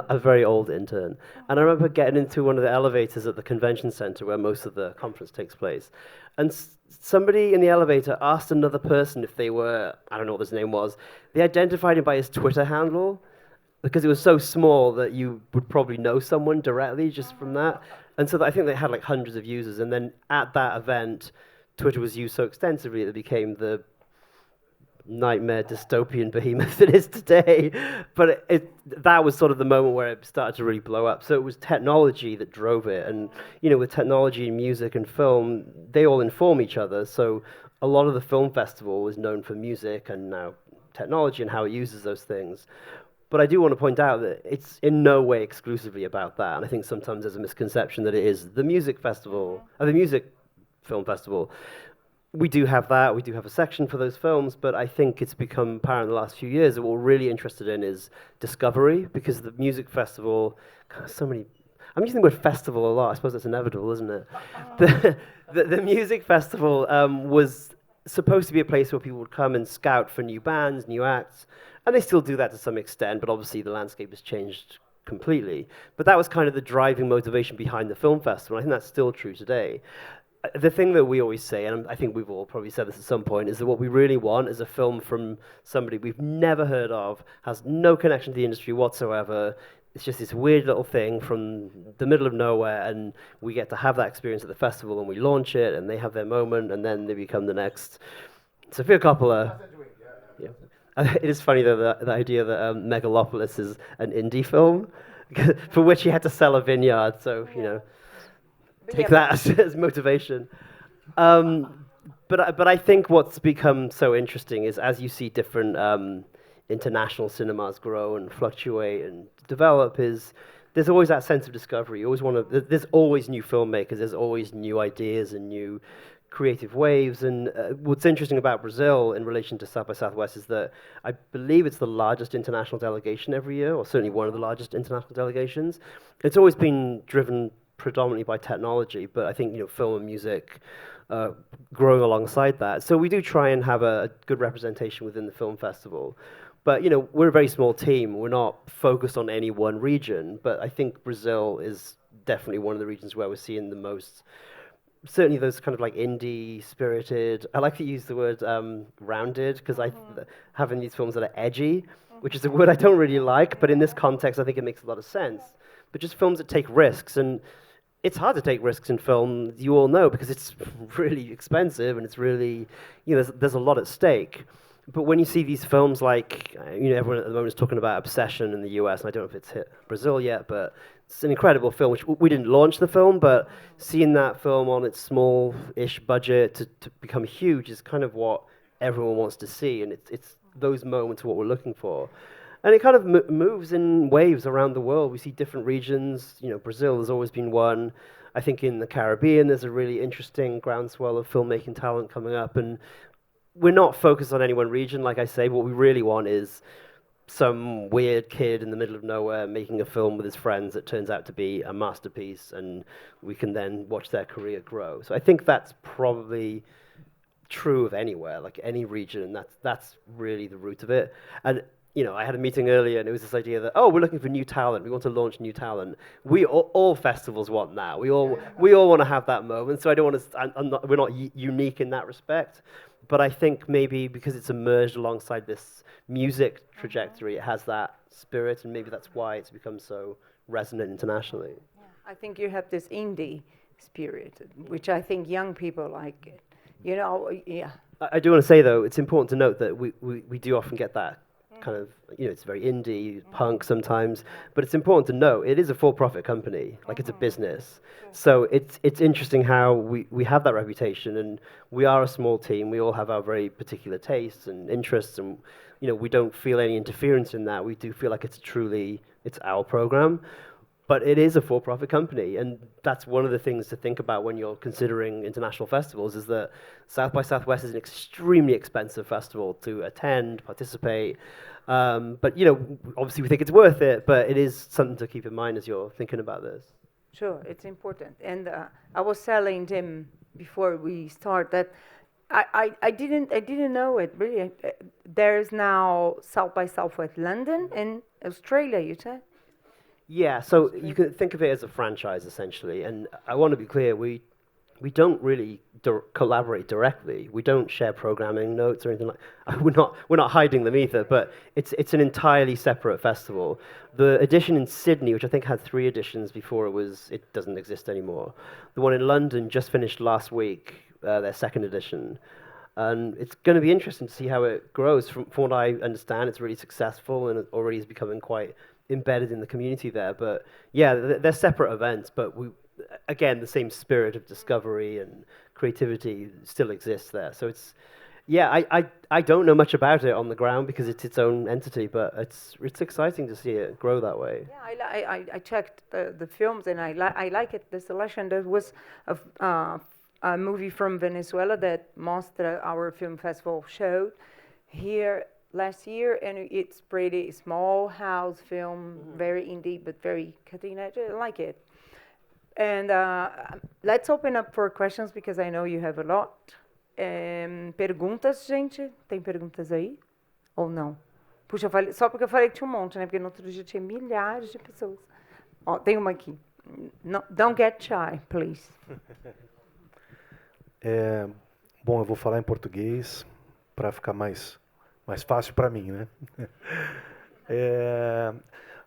A very old intern. And I remember getting into one of the elevators at the convention center where most of the conference takes place. And somebody in the elevator asked another person if they were, I don't know what his name was, they identified him by his Twitter handle because it was so small that you would probably know someone directly just from that. And so I think they had like hundreds of users. And then at that event, Twitter was used so extensively that it became the nightmare dystopian behemoth it is today. But that was sort of the moment where it started to really blow up. So it was technology that drove it. And, with technology and music and film, they all inform each other. So a lot of the film festival is known for music and now technology and how it uses those things. But I do want to point out that it's in no way exclusively about that. And I think sometimes there's a misconception that it is the music festival, or the music film festival. We do have that. We do have a section for those films. But I think it's become apparent in the last few years that what we're really interested in is discovery, because the music festival, I'm using the word festival a lot. I suppose that's inevitable, isn't it? The music festival was supposed to be a place where people would come and scout for new bands, new acts. And they still do that to some extent, but obviously the landscape has changed completely. But that was kind of the driving motivation behind the film festival. I think that's still true today. The thing that we always say, and I think we've all probably said this at some point, is that what we really want is a film from somebody we've never heard of, has no connection to the industry whatsoever. It's just this weird little thing from the middle of nowhere, and we get to have that experience at the festival, and we launch it, and they have their moment, and then they become the next Sofia Coppola. Yeah. It is funny though, the idea that Megalopolis is an indie film, for which he had to sell a vineyard. So take that as motivation. But I think what's become so interesting is as you see different international cinemas grow and fluctuate and develop, is there's always that sense of discovery. You always want to. There's always new filmmakers. There's always new ideas and new creative waves. And what's interesting about Brazil in relation to South by Southwest is that I believe it's the largest international delegation every year, or certainly one of the largest international delegations. It's always been driven predominantly by technology, but I think film and music growing alongside that. So we do try and have a good representation within the film festival. But we're a very small team. We're not focused on any one region. But I think Brazil is definitely one of the regions where we're seeing the most. Certainly, those kind of like indie spirited. I like to use the word rounded because having these films that are edgy, which is a word I don't really like. But in this context, I think it makes a lot of sense. But just films that take risks, and it's hard to take risks in film. You all know because it's really expensive and it's really there's a lot at stake. But when you see these films like, everyone at the moment is talking about Obsession in the US, and I don't know if it's hit Brazil yet, but it's an incredible film, which we didn't launch the film, but seeing that film on its small-ish budget to become huge is kind of what everyone wants to see, and it's those moments what we're looking for. And it kind of moves in waves around the world. We see different regions. Brazil has always been one. I think in the Caribbean there's a really interesting groundswell of filmmaking talent coming up, and we're not focused on any one region, like I say. What we really want is some weird kid in the middle of nowhere making a film with his friends that turns out to be a masterpiece, and we can then watch their career grow. So I think that's probably true of anywhere, like any region, and that's really the root of it. And I had a meeting earlier, and it was this idea that we're looking for new talent. We want to launch new talent. We all festivals want that. We all want to have that moment. So I don't want to. We're not unique in that respect. But I think maybe because it's emerged alongside this music trajectory, it has that spirit, and maybe that's why it's become so resonant internationally. Yeah. I think you have this indie spirit, which I think young people like it. Yeah. I do want to say, though, it's important to note that we do often get that kind of, it's very indie, punk sometimes, but it's important to know it is a for-profit company, like it's a business. So it's interesting how we have that reputation, and we are a small team. We all have our very particular tastes and interests, and we don't feel any interference in that. We do feel like it's our program, but it is a for-profit company, and that's one of the things to think about when you're considering international festivals, is that South by Southwest is an extremely expensive festival to attend, participate. But obviously we think it's worth it, but it is something to keep in mind as you're thinking about this. Sure, it's important. And I was telling Tim before we start that I didn't know it really. There's now South by Southwest London and Australia, you said? Yeah, so you can think of it as a franchise essentially, and I want to be clear, we don't really collaborate directly. We don't share programming notes or anything like. We're not hiding them either. But it's an entirely separate festival. The edition in Sydney, which I think had 3 editions before it doesn't exist anymore. The one in London just finished last week, their 2nd edition, and it's going to be interesting to see how it grows. From what I understand, it's really successful and it already is becoming quite embedded in the community there. But yeah, they're separate events, but again, the same spirit of discovery and creativity still exists there. So I don't know much about it on the ground because it's its own entity, but it's exciting to see it grow that way. Yeah, I checked the films, and I like it. The selection, there was a movie from Venezuela that Mostra, our film festival, showed here last year, and it's pretty small house film, very indie, but very cutting edge. I like it. And let's open up for questions, because I know you have a lot. Perguntas, gente? Tem perguntas aí? Ou não? Puxa, só porque eu falei que tinha monte, né? Porque no outro dia tinha milhares de pessoas. Ó, tem uma aqui. No, don't get shy, please. Bom, eu vou falar em português para ficar mais fácil para mim, né?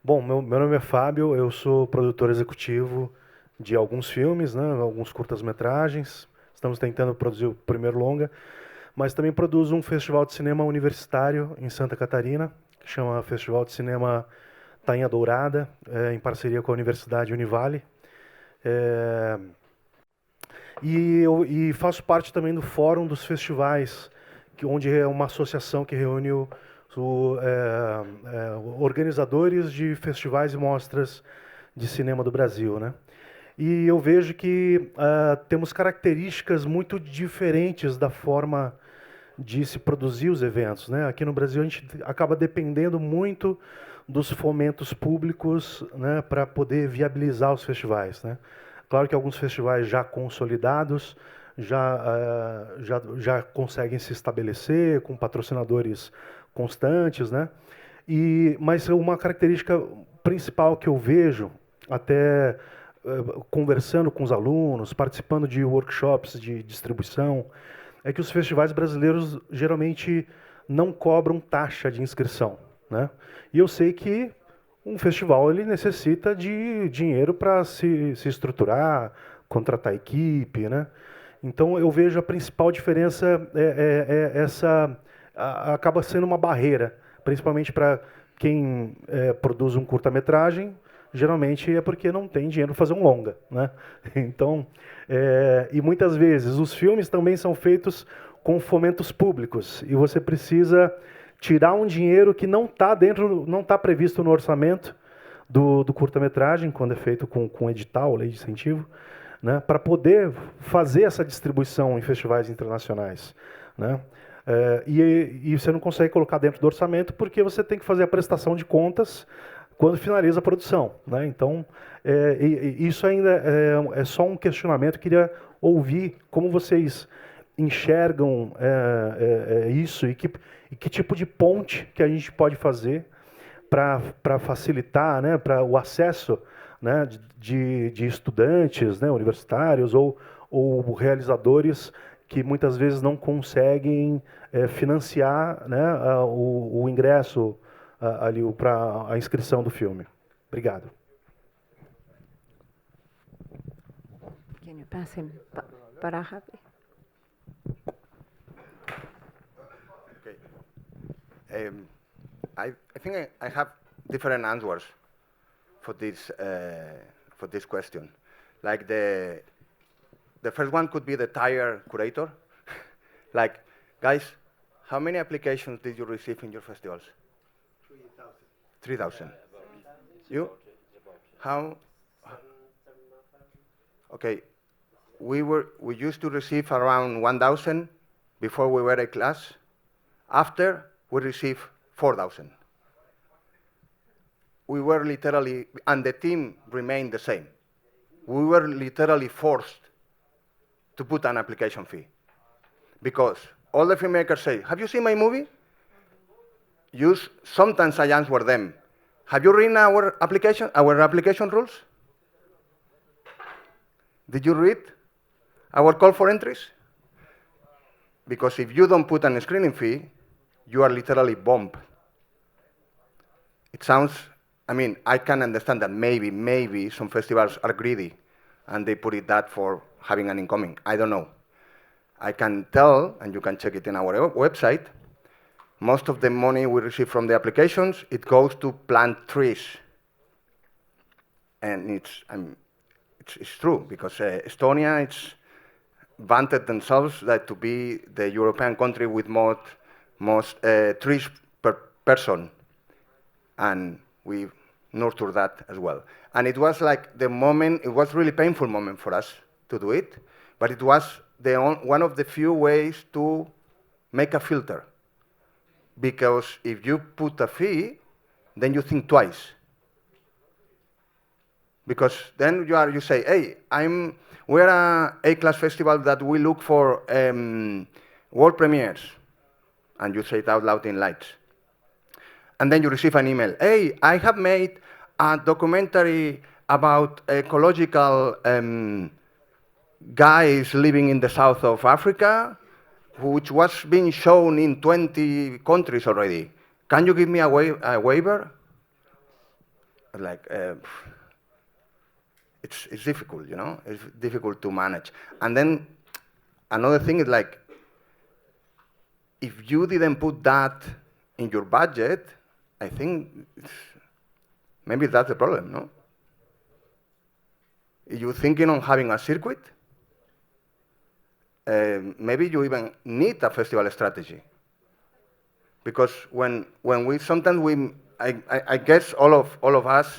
Bom, meu nome é Fábio, eu sou produtor executivo de alguns filmes, né, alguns curtas-metragens. Estamos tentando produzir o primeiro longa, mas também produzo um festival de cinema universitário em Santa Catarina, que chama Festival de Cinema Tainha Dourada, em parceria com a Universidade Univale. E faço parte também do Fórum dos Festivais, onde é uma associação que reúne organizadores de festivais e mostras de cinema do Brasil, né? E eu vejo que temos características muito diferentes da forma de se produzir os eventos, né? Aqui no Brasil a gente acaba dependendo muito dos fomentos públicos, né, para poder viabilizar os festivais, né? Claro que alguns festivais já consolidados já conseguem se estabelecer com patrocinadores constantes, né? Mas uma característica principal que eu vejo, até conversando com os alunos, participando de workshops de distribuição, é que os festivais brasileiros geralmente não cobram taxa de inscrição, né? E eu sei que um festival ele necessita de dinheiro para se estruturar, contratar equipe, né? Então eu vejo a principal diferença acaba sendo uma barreira, principalmente para quem produz um curta-metragem, geralmente é porque não tem dinheiro para fazer um longa, né? Então, e muitas vezes os filmes também são feitos com fomentos públicos e você precisa tirar um dinheiro que não está previsto no orçamento do curta-metragem, quando é feito com edital, lei de incentivo, né, para poder fazer essa distribuição em festivais internacionais, né? E você não consegue colocar dentro do orçamento porque você tem que fazer a prestação de contas quando finaliza a produção, né? Então, isso ainda é só um questionamento. Eu queria ouvir como vocês enxergam isso e que tipo de ponte que a gente pode fazer para facilitar, né, para o acesso, né, de estudantes, né, universitários ou realizadores que muitas vezes não conseguem financiar, né, o ingresso ali para a inscrição do filme. Obrigado. Can you pass him para Javier? Okay. I think I have different answers for this question. Like the first one could be the tire curator. Like, guys, how many applications did you receive in your festivals? 3,000. You? How? Okay. We used to receive around 1,000 before we were a class. After, we received 4,000. We were literally, and the team remained the same. We were literally forced to put an application fee because all the filmmakers say, "Have you seen my movie?" Sometimes I answer them, "Have you read our application rules? Did you read our call for entries?" Because if you don't put a screening fee, you are literally bombed. It sounds, I mean, I can understand that maybe some festivals are greedy and they put it that for having an incoming. I don't know. I can tell, and you can check it in our website, most of the money we receive from the applications, it goes to plant trees. And it's true, because Estonia, it's vanted themselves that to be the European country with most trees per person. And we nurture that as well. And it was like the moment, it was really painful moment for us to do it, but it was one of the few ways to make a filter. Because if you put a fee, then you think twice. Because then you say, hey, we're a A-class festival that we look for world premieres. And you say it out loud in lights. And then you receive an email. Hey, I have made a documentary about ecological guys living in the south of Africa, which was being shown in 20 countries already. Can you give me a waiver? Like, it's difficult, you know? It's difficult to manage. And then another thing is like, if you didn't put that in your budget, I think maybe that's the problem, no? If you're thinking on having a circuit, maybe you even need a festival strategy. Because when we sometimes I guess all of us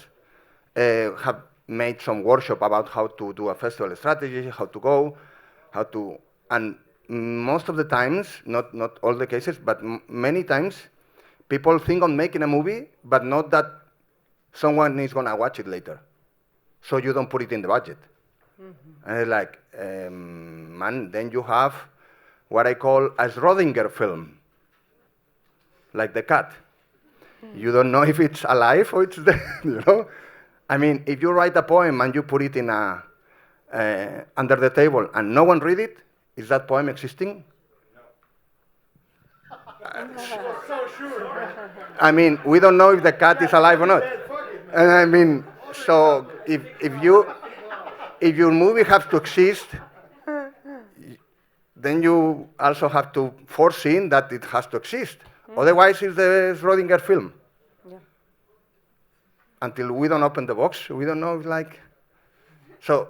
have made some workshop about how to do a festival strategy, how to go, and most of the times, not all the cases, but many times, people think on making a movie, but not that someone is gonna watch it later. So you don't put it in the budget. Mm-hmm. And it's like, man, then you have what I call a Schrödinger film, like the cat. Mm. You don't know if it's alive or it's dead, you know? I mean, if you write a poem and you put it in under the table and no one read it, is that poem existing? No. So sure. I mean, we don't know if the cat is alive or not. And I mean, so if your movie has to exist, then you also have to foresee that it has to exist. Mm. Otherwise, it's the Schrödinger film. Yeah. Until we don't open the box, we don't know, like... So,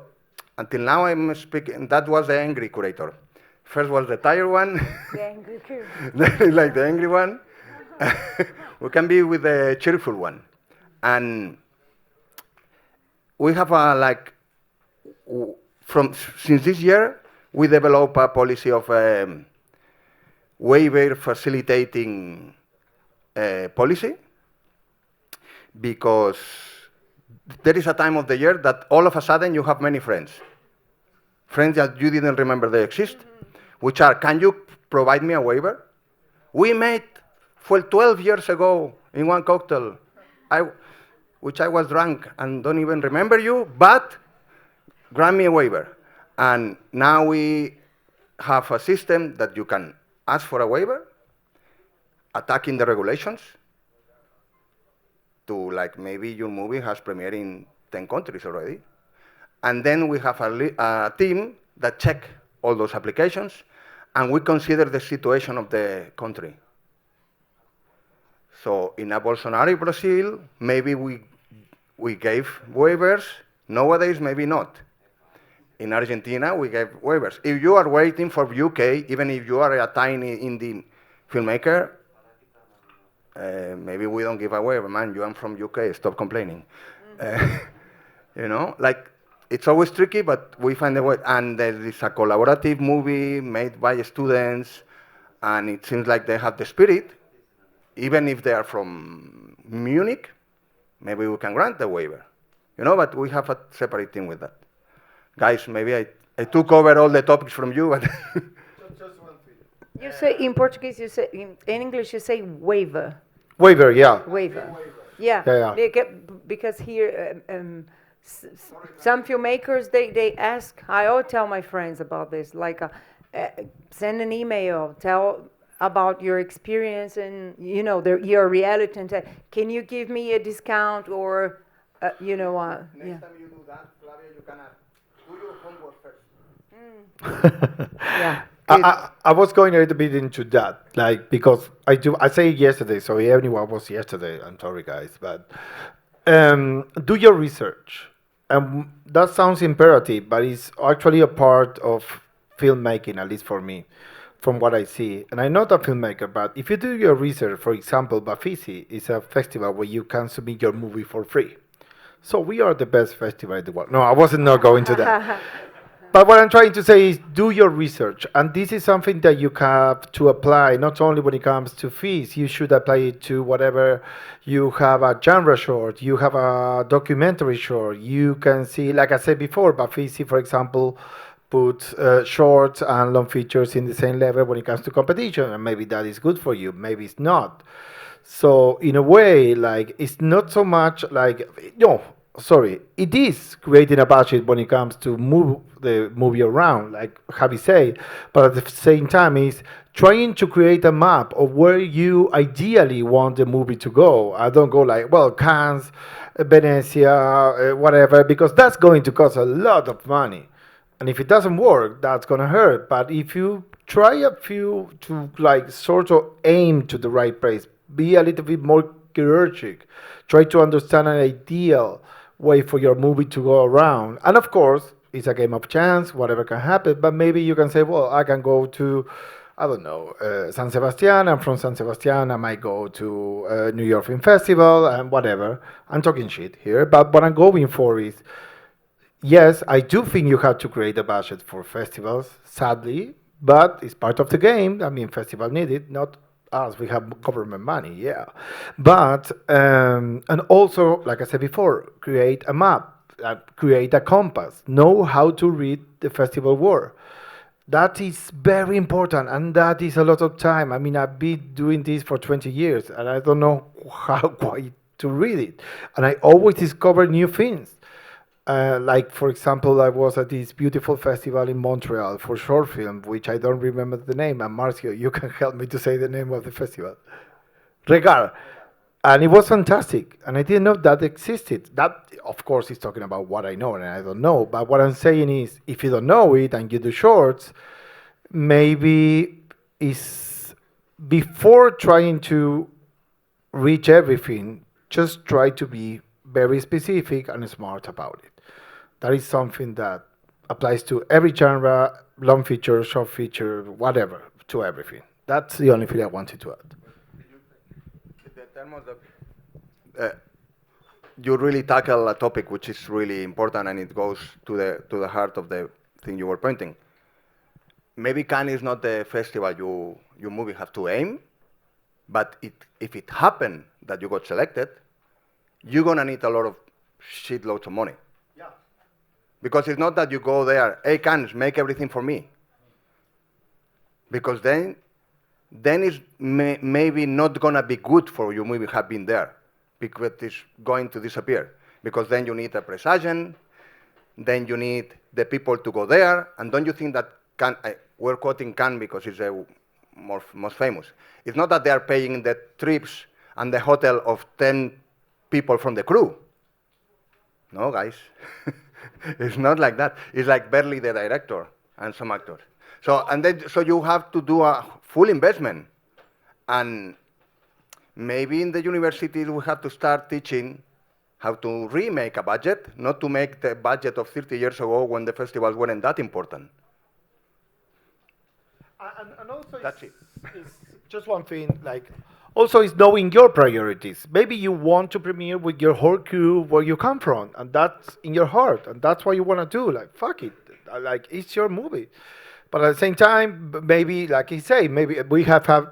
until now I'm speaking, that was the angry curator. First was the tired one. The angry curator. Like the angry one. We can be with the cheerful one. And we have since this year, we develop a policy of waiver facilitating policy, because there is a time of the year that all of a sudden you have many friends that you didn't remember they exist, which are, can you provide me a waiver? We made for 12 years ago in one cocktail, which I was drunk and don't even remember you, but grant me a waiver. And now we have a system that you can ask for a waiver, attacking the regulations, to like maybe your movie has premiered in 10 countries already. And then we have a team that check all those applications, and we consider the situation of the country. So in a Bolsonaro Brazil, maybe we gave waivers. Nowadays, maybe not. In Argentina, we gave waivers. If you are waiting for UK, even if you are a tiny indie filmmaker, maybe we don't give a waiver. Man, you are from UK, stop complaining. You know, like, it's always tricky, but we find a way. And there is a collaborative movie made by students, and it seems like they have the spirit. Even if they are from Munich, maybe we can grant the waiver. You know, but we have a separate team with that. Guys, maybe I took over all the topics from you, but... Just one thing. You say, in Portuguese, you say, in English, you say waiver. Waiver, yeah. Waiver. Yeah. Because here, some filmmakers, they ask, I always tell my friends about this, like, send an email, tell about your experience and, you know, your reality, and can you give me a discount or, you know... Next time you do that, Flavia, you can do your homework first. Yeah. I was going a little bit into that, like, because I say yesterday, so everyone was yesterday, I'm sorry guys, but do your research. That sounds imperative, but it's actually a part of filmmaking, at least for me, from what I see. And I'm not a filmmaker, but if you do your research, for example, Bafisi is a festival where you can submit your movie for free. So we are the best festival in the world. No, I wasn't not going to that. But what I'm trying to say is do your research. And this is something that you have to apply, not only when it comes to fees. You should apply it to whatever you have a genre short, you have a documentary short. You can see, like I said before, Bafisi, for example, put shorts and long features in the same level when it comes to competition. And maybe that is good for you, maybe it's not. So in a way, like, it's not so much like, it is creating a budget when it comes to move the movie around, like Javi said, but at the same time is trying to create a map of where you ideally want the movie to go. I don't go like, well, Cannes, Venezia, whatever, because that's going to cost a lot of money. And if it doesn't work, that's gonna hurt. But if you try a few to like sort of aim to the right place, be a little bit more chirurgic, try to understand an ideal way for your movie to go around. And of course, it's a game of chance, whatever can happen. But maybe you can say, well, I can go to, I don't know, San Sebastian, and from San Sebastian I might go to New York Film Festival and whatever. I'm talking shit here, but what I'm going for is, yes, I do think you have to create a budget for festivals, sadly, but it's part of the game. I mean, festival need it, not us. We have government money, yeah. But, and also, like I said before, create a map, create a compass, know how to read the festival world. That is very important, and that is a lot of time. I mean, I've been doing this for 20 years, and I don't know how quite to read it. And I always discover new things. Like, for example, I was at this beautiful festival in Montreal for short film, which I don't remember the name. And Marcio, you can help me to say the name of the festival. Regard. And it was fantastic. And I didn't know that existed. That, of course, is talking about what I know and I don't know. But what I'm saying is, if you don't know it and you do shorts, maybe is before trying to reach everything, just try to be very specific and smart about it. That is something that applies to every genre, long feature, short feature, whatever, to everything. That's the only thing I wanted to add. You really tackle a topic which is really important, and it goes to the heart of the thing you were pointing. Maybe Cannes is not the festival your movie have to aim, but if it happened that you got selected, you're gonna need a lot of shitloads of money. Yeah. Because it's not that you go there, hey Cannes, make everything for me. Because then it's maybe not gonna be good for your movie have been there, because it's going to disappear. Because then you need a press agent, then you need the people to go there, and don't you think that Cannes, we're quoting Cannes because it's the most famous. It's not that they are paying the trips and the hotel of 10 people from the crew. No, guys. It's not like that. It's like barely the director and some actors. So you have to do a full investment. And maybe in the universities we have to start teaching how to remake a budget, not to make the budget of 30 years ago when the festivals weren't that important. And also, that's it. It's just one thing, like, also is knowing your priorities. Maybe you want to premiere with your whole crew where you come from, and that's in your heart, and that's what you want to do. Like, fuck it. Like, it's your movie. But at the same time, maybe, like he said, maybe we have had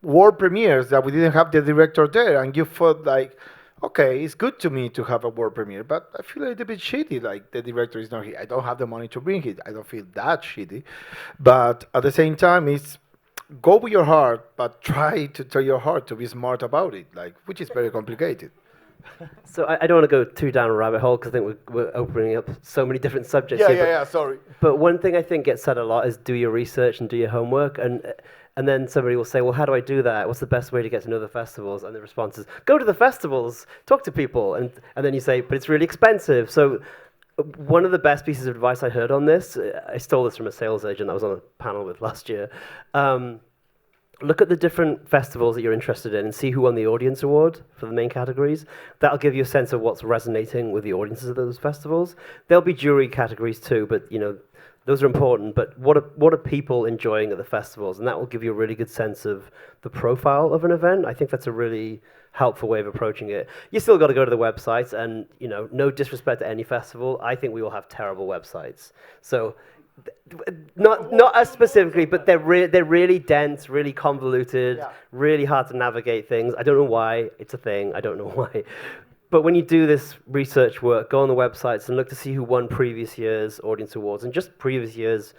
world premieres that we didn't have the director there, and you felt like, okay, it's good to me to have a world premiere, but I feel a little bit shitty, like the director is not here. I don't have the money to bring it. I don't feel that shitty. But at the same time, it's go with your heart, but try to tell your heart to be smart about it, like, which is very complicated. So I don't want to go too down a rabbit hole because I think we're opening up so many different subjects here. Yeah, sorry. But one thing I think gets said a lot is do your research and do your homework. And then somebody will say, well, how do I do that? What's the best way to get to know the festivals? And the response is, go to the festivals, talk to people. And then you say, but it's really expensive. So one of the best pieces of advice I heard on this, I stole this from a sales agent I was on a panel with last year. Look at the different festivals that you're interested in and see who won the audience award for the main categories. That'll give you a sense of what's resonating with the audiences of those festivals. There'll be jury categories too, but those are important. But what are people enjoying at the festivals? And that will give you a really good sense of the profile of an event. I think that's a really helpful way of approaching it. You still got to go to the websites, and no disrespect to any festival, I think we all have terrible websites. So. Not us specifically, but they're really dense, really convoluted, really hard to navigate things. I don't know why. It's a thing. I don't know why. But when you do this research work, go on the websites and look to see who won previous year's audience awards and just previous year's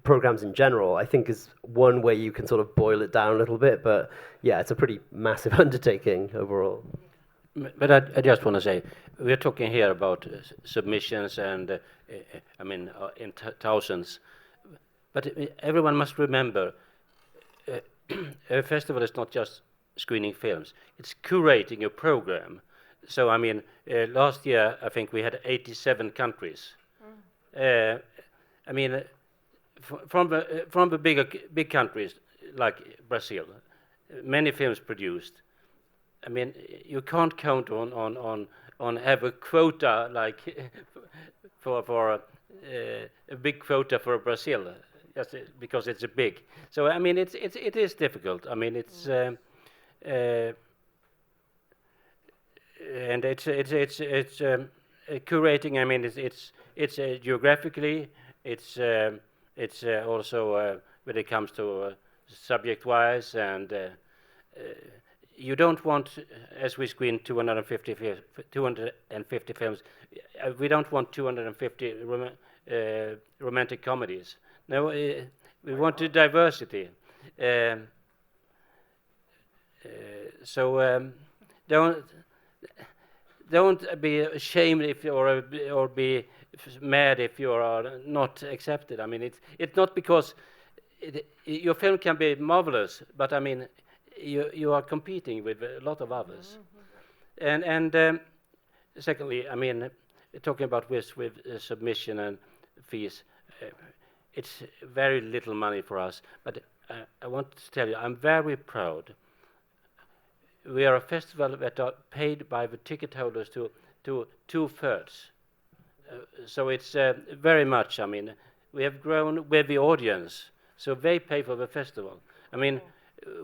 programs in general, I think is one way you can sort of boil it down a little bit. But yeah, it's a pretty massive undertaking overall. But I just want to say, we're talking here about submissions and, in thousands. But everyone must remember, a festival is not just screening films. It's curating a program. So, last year, I think we had 87 countries. I mean, from the big countries like Brazil, many films produced. I mean, you can't count on have a quota like for a big quota for Brazil, just because it's a big. So I mean, it is difficult. I mean, it's and it's curating. I mean, it's geographically. It's also when it comes to subject-wise, and you don't want, as we screen 250 films, we don't want 250 romantic comedies. No, we want diversity. So don't be ashamed if or be mad if you are not accepted. I mean, it's not because your film can be marvelous, but I mean, you are competing with a lot of others. And secondly, I mean, talking about with submission and fees, it's very little money for us. But I want to tell you, I'm very proud. We are a festival that are paid by the ticket holders to 2/3. So it's very much. I mean, we have grown with the audience, so they pay for the festival. I mean,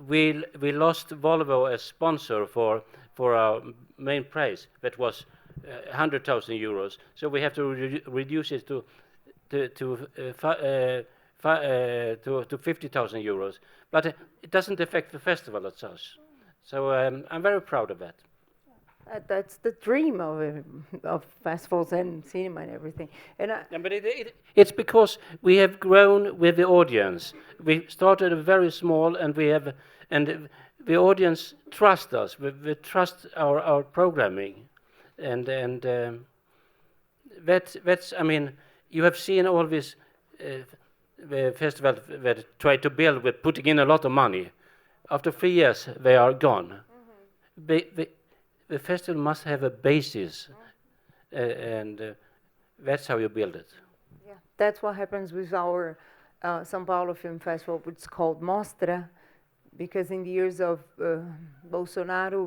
we lost Volvo as sponsor for our main prize. That was 100,000 euros. So we have to reduce it to 50,000 euros. But it doesn't affect the festival as such. So I'm very proud of that. That's the dream of festivals and cinema and everything. And but it's because we have grown with the audience. We started very small, and the audience trust us. We trust our programming, and that's. I mean, you have seen all this the festival that try to build with putting in a lot of money. After 3 years, they are gone. The festival must have a basis, and that's how you build it. Yeah, that's what happens with our São Paulo Film Festival, which is called Mostra, because in the years of Bolsonaro,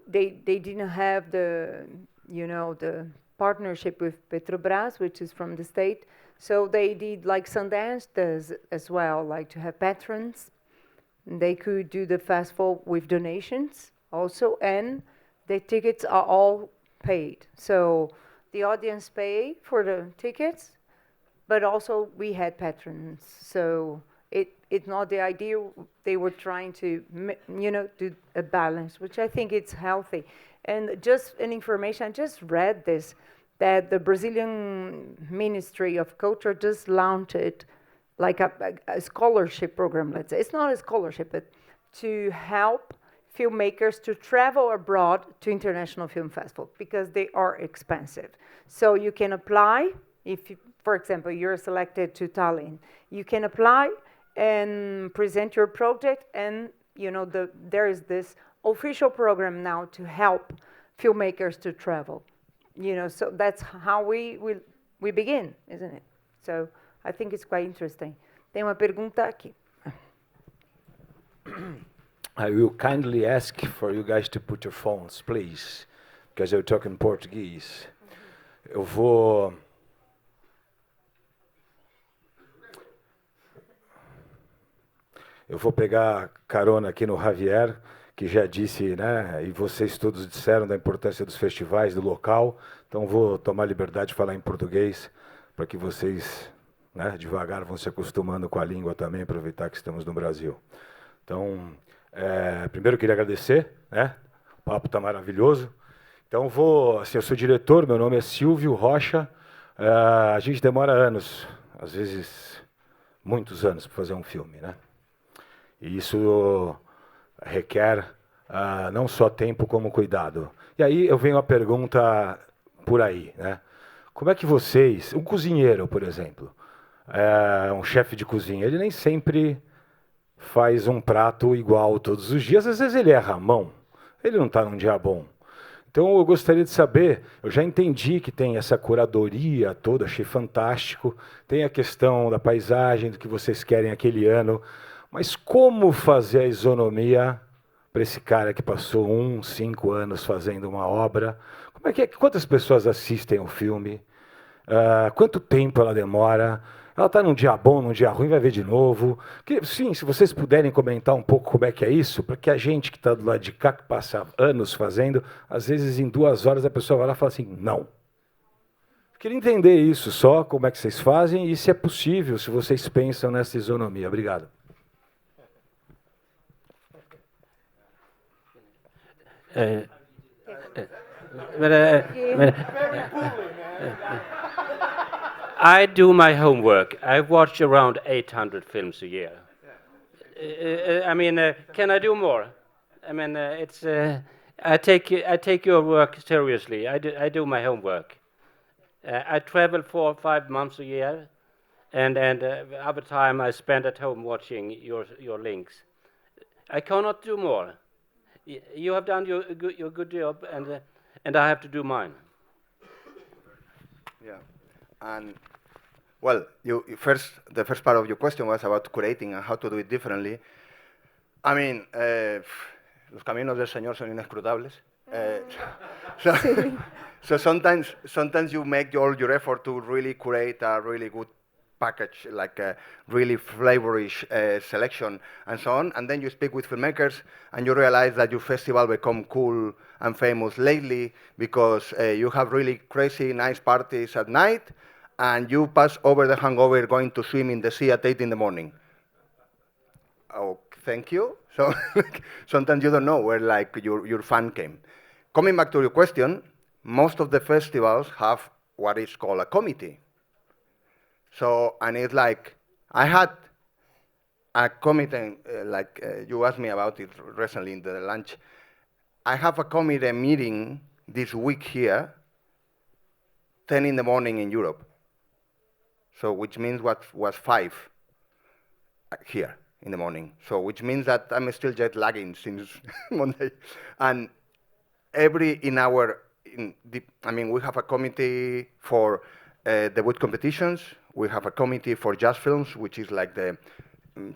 they didn't have the partnership with Petrobras, which is from the state, so they did like Sundance does as well, like to have patrons. They could do the festival with donations also, and the tickets are all paid. So the audience pay for the tickets, but also we had patrons. So it's not the idea. They were trying to, do a balance, which I think it's healthy. And just an information, I just read this, that the Brazilian Ministry of Culture just launched like a scholarship program, let's say. It's not a scholarship, but to help filmmakers to travel abroad to international film festivals, because they are expensive. So you can apply, if, for example, you're selected to Tallinn, you can apply and present your project, and there is this official program now to help filmmakers to travel. So that's how we begin, isn't it? So I think it's quite interesting. Tem uma pergunta aqui. I will kindly ask for you guys to put your phones, please, because you're talking Portuguese. Eu vou pegar carona aqui no Javier, que já disse, né, e vocês todos disseram da importância dos festivais, do local, então vou tomar liberdade de falar em português, para que vocês, né, devagar vão se acostumando com a língua também, aproveitar que estamos no Brasil. Então, primeiro eu queria agradecer, né, o papo está maravilhoso. Então eu sou diretor, meu nome é Silvio Rocha, a gente demora anos, às vezes muitos anos para fazer um filme, né? E isso requer não só tempo como cuidado. E aí eu venho a pergunta por aí, né? Como é que vocês, um cozinheiro, por exemplo, um chefe de cozinha, ele nem sempre faz um prato igual todos os dias, às vezes ele erra a mão, ele não está num dia bom. Então eu gostaria de saber, eu já entendi que tem essa curadoria toda, achei fantástico, tem a questão da paisagem, do que vocês querem aquele ano, mas como fazer a isonomia para esse cara que passou 5 anos fazendo uma obra? Como é que quantas pessoas assistem ao filme? Quanto tempo ela demora? Ela está num dia bom, num dia ruim, vai ver de novo. Sim, se vocês puderem comentar um pouco como é que é isso, porque a gente que está do lado de cá, que passa anos fazendo, às vezes em 2 horas a pessoa vai lá e fala assim, não. Queria entender isso só, como é que vocês fazem e se é possível, se vocês pensam nessa isonomia. Obrigado. I do my homework. I watch around 800 films a year. I mean, can I do more? I mean, I take your work seriously. I do my homework. I travel 4 or 5 months a year, and other time I spend at home watching your links. I cannot do more. You have done your good job, and I have to do mine. Yeah, and well, the first part of your question was about curating and how to do it differently. I mean, los caminos del Señor son inescrutables. So sometimes you make all your effort to really curate a really good package, like a really flavorish selection and so on, and then you speak with filmmakers and you realize that your festival become cool and famous lately because you have really crazy nice parties at night and you pass over the hangover going to swim in the sea at 8 in the morning. Oh, thank you. So sometimes you don't know where like your fan came. Coming back to your question, most of the festivals have what is called a committee. So, and it's like, I had a committee, you asked me about it recently in the lunch. I have a committee meeting this week here, 10 in the morning in Europe. So, which means what was 5 here in the morning. So, which means that I'm still jet lagging since Monday. And we have a committee for debut competitions. We have a committee for jazz films, which is like the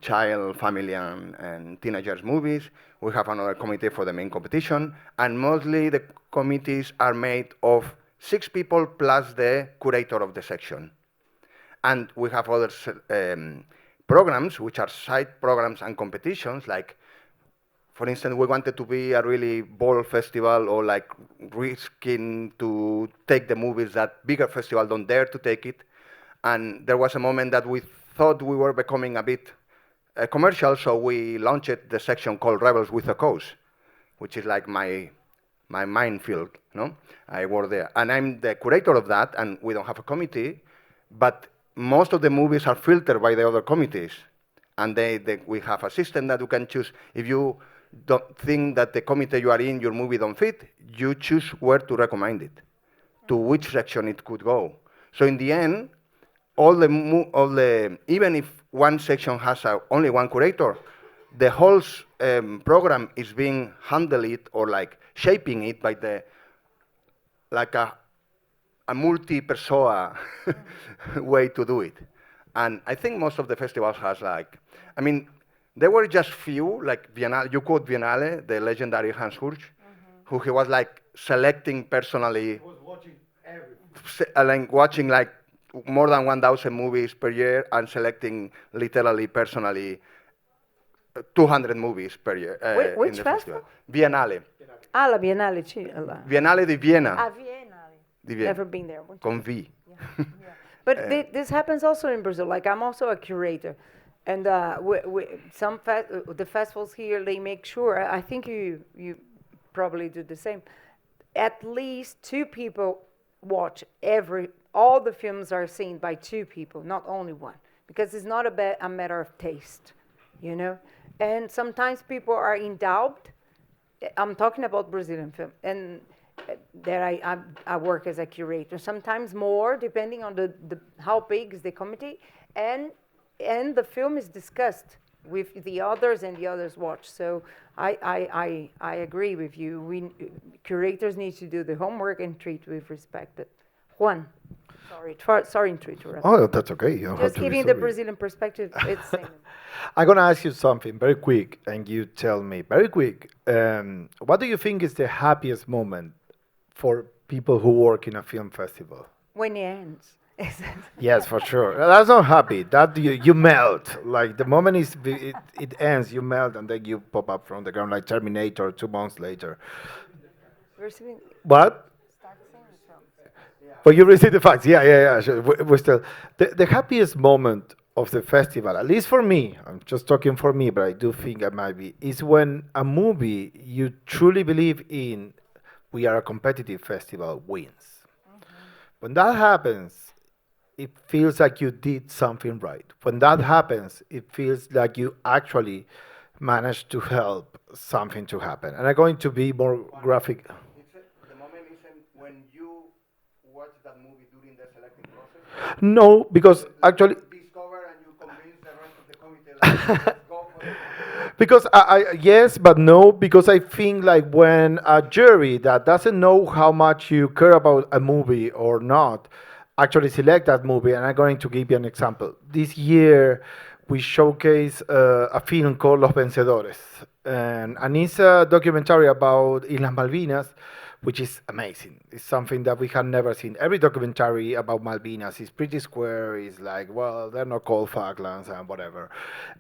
child, family, and teenagers movies. We have another committee for the main competition. And mostly the committees are made of 6 people plus the curator of the section. And we have other programs, which are side programs and competitions, like, for instance, we wanted to be a really bold festival or like risking to take the movies that bigger festivals don't dare to take it. And there was a moment that we thought we were becoming a bit commercial, so we launched the section called Rebels with a Cause, which is like my minefield, no? I work there. And I'm the curator of that, and we don't have a committee, but most of the movies are filtered by the other committees. And we have a system that you can choose. If you don't think that the committee you are in, your movie don't fit, you choose where to recommend it, to which section it could go. So in the end, even if one section has only one curator, the whole program is being handled or like shaping it by a multi-persona way to do it. And I think most of the festivals has there were just few, like Biennale, you quote Biennale, the legendary Hans Hirsch, who he was like selecting personally. He was watching everything. Watching like more than 1,000 movies per year and selecting literally, personally, 200 movies per year. Which festival? Biennale. Ah, la Biennale. Biennale di Vienna. Ah, Vienna. Never been there. Con V. Yeah. But this happens also in Brazil. Like, I'm also a curator. And the festivals here, they make sure, I think you probably do the same, at least 2 people watch all the films are seen by 2 people, not only 1, because it's not a matter of taste, you know? And sometimes people are in doubt. I'm talking about Brazilian film, and there I work as a curator, sometimes more, depending on how big is the committee, and the film is discussed with the others and the others watch. So I agree with you. Curators need to do the homework and treat with respect. But Juan, sorry to interrupt. Oh, that's okay. You don't have Just to be giving the sorry. Brazilian perspective, it's same. I'm gonna ask you something very quick, and you tell me very quick. What do you think is the happiest moment for people who work in a film festival? When it ends. Yes, for sure. That's not happy. That you melt. Like the moment it ends, you melt, and then you pop up from the ground like Terminator 2 months later. What? But you receive the facts. Yeah. Sure. We're still the happiest moment of the festival, at least for me. I'm just talking for me, but I do think it might be, is when a movie you truly believe in, we are a competitive festival, wins. When that happens, it feels like you did something right. When that happens, it feels like you actually managed to help something to happen. And I'm going to be more graphic. The moment isn't when you watch that movie during the selecting process? No, because actually, Discover and you convince the rest of the committee, like, let's go for it. because I yes, but no, because I think like when a jury that doesn't know how much you care about a movie or not actually select that movie, and I'm going to give you an example. This year, we showcase a film called Los Vencedores, and it's a documentary about Islas Malvinas, which is amazing. It's something that we have never seen. Every documentary about Malvinas is pretty square. It's like, well, they're not called Falklands and whatever.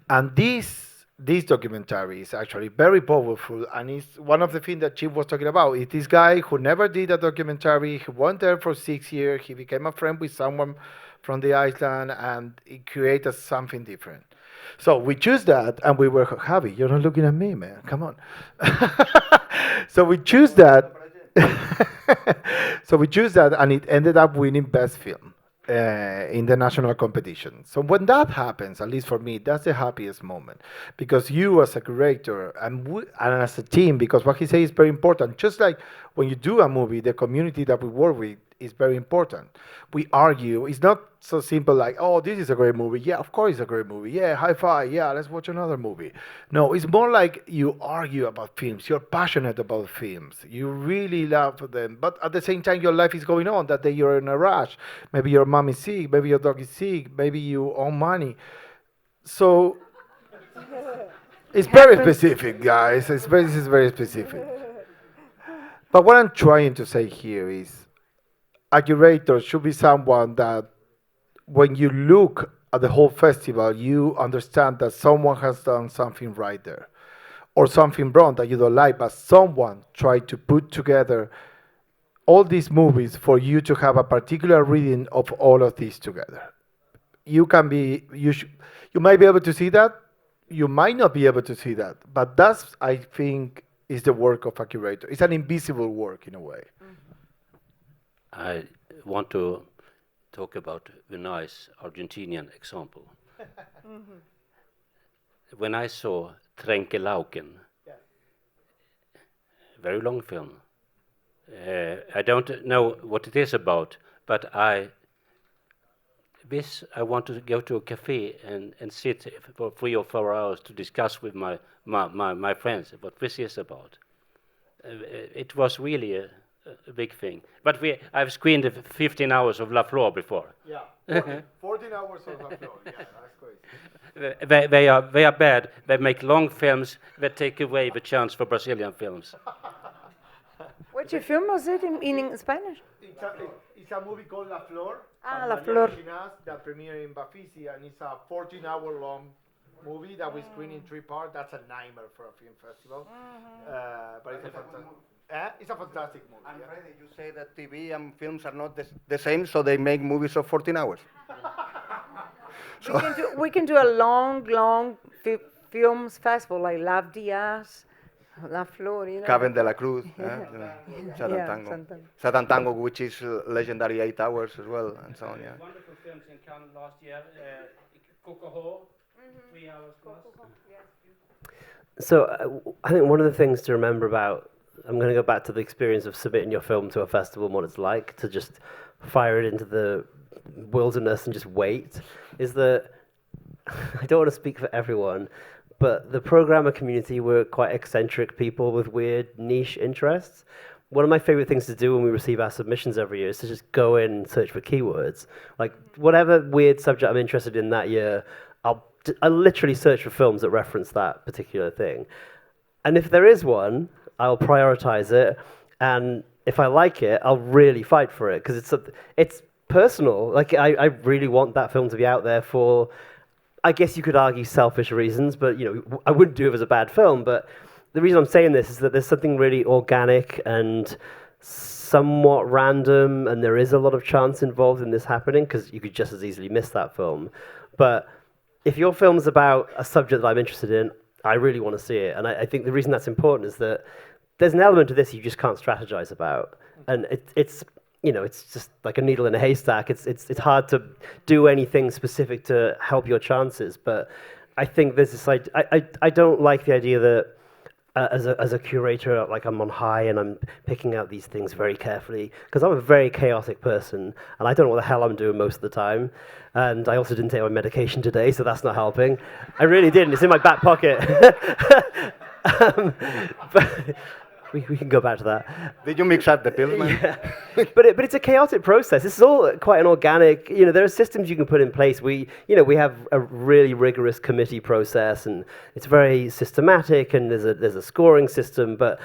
And this documentary is actually very powerful, and it's one of the things that Chip was talking about. It's this guy who never did a documentary. He went there for 6 years. He became a friend with someone from the island, and he created something different. So we choose that, and we were happy. You're not looking at me, man. Come on. So we choose that. So we choose that, and it ended up winning Best Film in the national competition. So when that happens, at least for me, that's the happiest moment, because you as a curator and as a team, because what he says is very important. Just like when you do a movie, the community that we work with is very important. We argue. It's not so simple like, oh, this is a great movie. Yeah, of course it's a great movie. Yeah, high five. Yeah, let's watch another movie. No, it's more like you argue about films. You're passionate about films. You really love them. But at the same time, your life is going on. That day you're in a rush. Maybe your mom is sick. Maybe your dog is sick. Maybe you owe money. So it's very specific, guys. This is very specific. But what I'm trying to say here is a curator should be someone that when you look at the whole festival, you understand that someone has done something right there, or something wrong that you don't like, but someone tried to put together all these movies for you to have a particular reading of all of these together. You might be able to see that, you might not be able to see that, but that's, I think, is the work of a curator. It's an invisible work in a way. I want to talk about a nice Argentinian example. When I saw Tränkelauken, very long film, I don't know what it is about, but I want to go to a cafe and sit for 3 or 4 hours to discuss with my friends what this is about. It was really a big thing. But I've screened 15 hours of La Flor before. Yeah, 14 hours of La Flor. Yeah, that's great. They are bad. They make long films that take away the chance for Brazilian films. Which film was it in Spanish? It's a movie called La Flor. La Flor. That premiered in Bafisi, and it's a 14-hour-long movie that we screen in 3 parts. That's a nightmare for a film festival. But it's a fantastic movie. And Freddy, you say that TV and films are not the same, so they make movies of 14 hours. We can do a long films festival like Love Diaz, La Flor, you know. Caben de la Cruz, Satantango. Satantango, which is legendary 8 hours as well, and so on, yeah. Wonderful films in Cannes last year. Cocoho, 3 hours plus. So I think one of the things to remember about, I'm going to go back to the experience of submitting your film to a festival and what it's like to just fire it into the wilderness and just wait, is that I don't want to speak for everyone, but the programmer community were quite eccentric people with weird niche interests. One of my favorite things to do when we receive our submissions every year is to just go in and search for keywords. Like, whatever weird subject I'm interested in that year, I literally search for films that reference that particular thing. And if there is one, I'll prioritize it, and if I like it, I'll really fight for it, because it's personal. Like, I really want that film to be out there for, I guess you could argue, selfish reasons, but, you know, I wouldn't do it as a bad film. But the reason I'm saying this is that there's something really organic and somewhat random, and there is a lot of chance involved in this happening, because you could just as easily miss that film. But if your film's about a subject that I'm interested in, I really want to see it. And I think the reason that's important is that there's an element to this you just can't strategize about. And it's you know, it's just like a needle in a haystack. It's hard to do anything specific to help your chances. But I think there's this I don't like the idea that as a curator, like, I'm on high and I'm picking out these things very carefully, because I'm a very chaotic person and I don't know what the hell I'm doing most of the time. And I also didn't take my medication today, so that's not helping. I really didn't. It's in my back pocket. But we can go back to that. Did you mix up the pills, man? Yeah. But it's a chaotic process. This is all quite an organic, you know, there are systems you can put in place. We have a really rigorous committee process, and it's very systematic, and there's a scoring system, but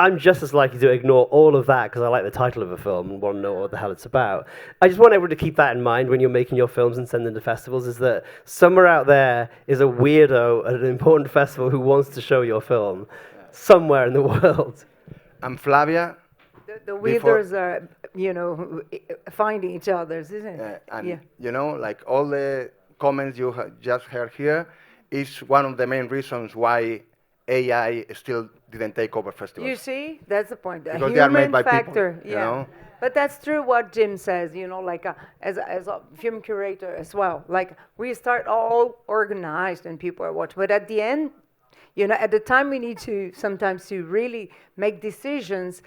I'm just as likely to ignore all of that because I like the title of a film and want to know what the hell it's about. I just want everyone to keep that in mind when you're making your films and sending them to festivals, is that somewhere out there is a weirdo at an important festival who wants to show your film somewhere in the world. And Flavia? The weirdos are, you know, finding each other's, isn't it? And, you know, like all the comments you just heard here is one of the main reasons why AI still didn't take over festivals. You see, that's the point. The because they are made by factor, people, you know? But that's true what Jim says, you know, like as a film curator as well. Like, we start all organized and people are watching, but at the end, you know, at the time we need to sometimes to really make decisions,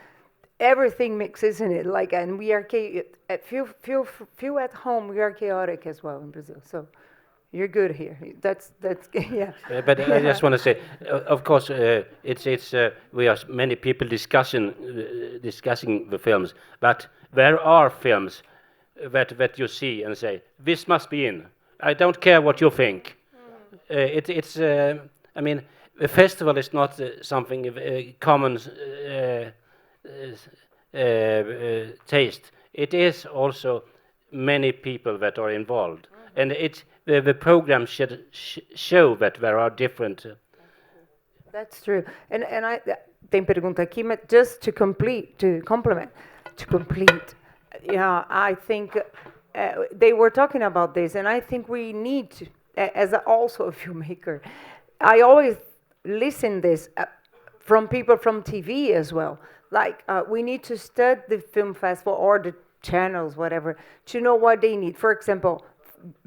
everything mixes in it. Like, and we are few at home, we are chaotic as well in Brazil. So you're good here. That's yeah. But I just want to say, of course, we are many people discussing the films. But there are films that you see and say, this must be in. I don't care what you think. I mean, a festival is not something common taste. It is also many people that are involved, and the program should show that there are different. That's true, and I tem pergunta aqui, but just to complement. Yeah, I think they were talking about this, and I think we need to, as also a filmmaker, I always listen this from people from TV as well. Like, we need to study the film festival or the channels, whatever, to know what they need. For example,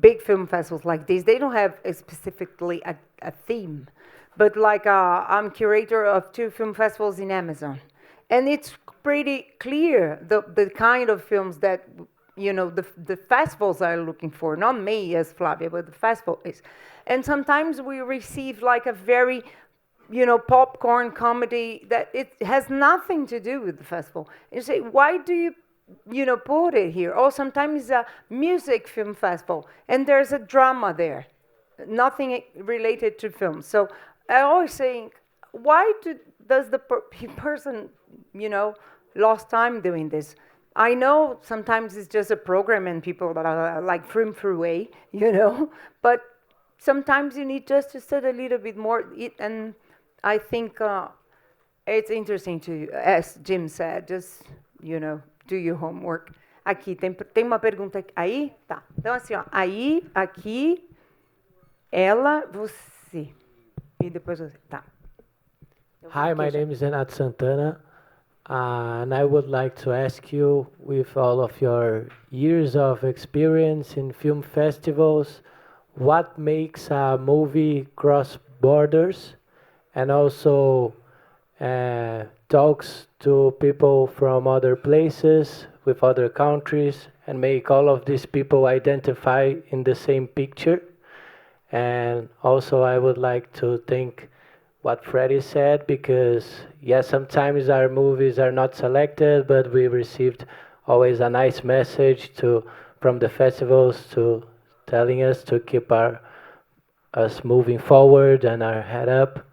big film festivals like this, they don't have specifically a theme. But like, I'm curator of 2 film festivals in Amazon. And it's pretty clear the kind of films that, you know, the festivals are looking for. Not me as Flavia, but the festival is. And sometimes we receive like a very, you know, popcorn comedy that it has nothing to do with the festival. And you say, why do you know, put it here? Or sometimes it's a music film festival, and there's a drama there, nothing related to film. So I always think, why does the person, you know, lost time doing this? I know sometimes it's just a program and people that are like through, you know, but sometimes you need just to study a little bit more. And I think it's interesting to, as Jim said, just, you know, do your homework. Aqui, tem uma pergunta aí? Tá. Então, assim, ó, aí, aqui, ela, você. E depois você. Tá. Hi, my name is Renato Santana, and I would like to ask you, with all of your years of experience in film festivals, what makes a movie cross borders, and also talks to people from other places, with other countries, and make all of these people identify in the same picture? And also I would like to thank what Freddie said, because yes, sometimes our movies are not selected, but we received always a nice message from the festivals to telling us to keep us moving forward and our head up.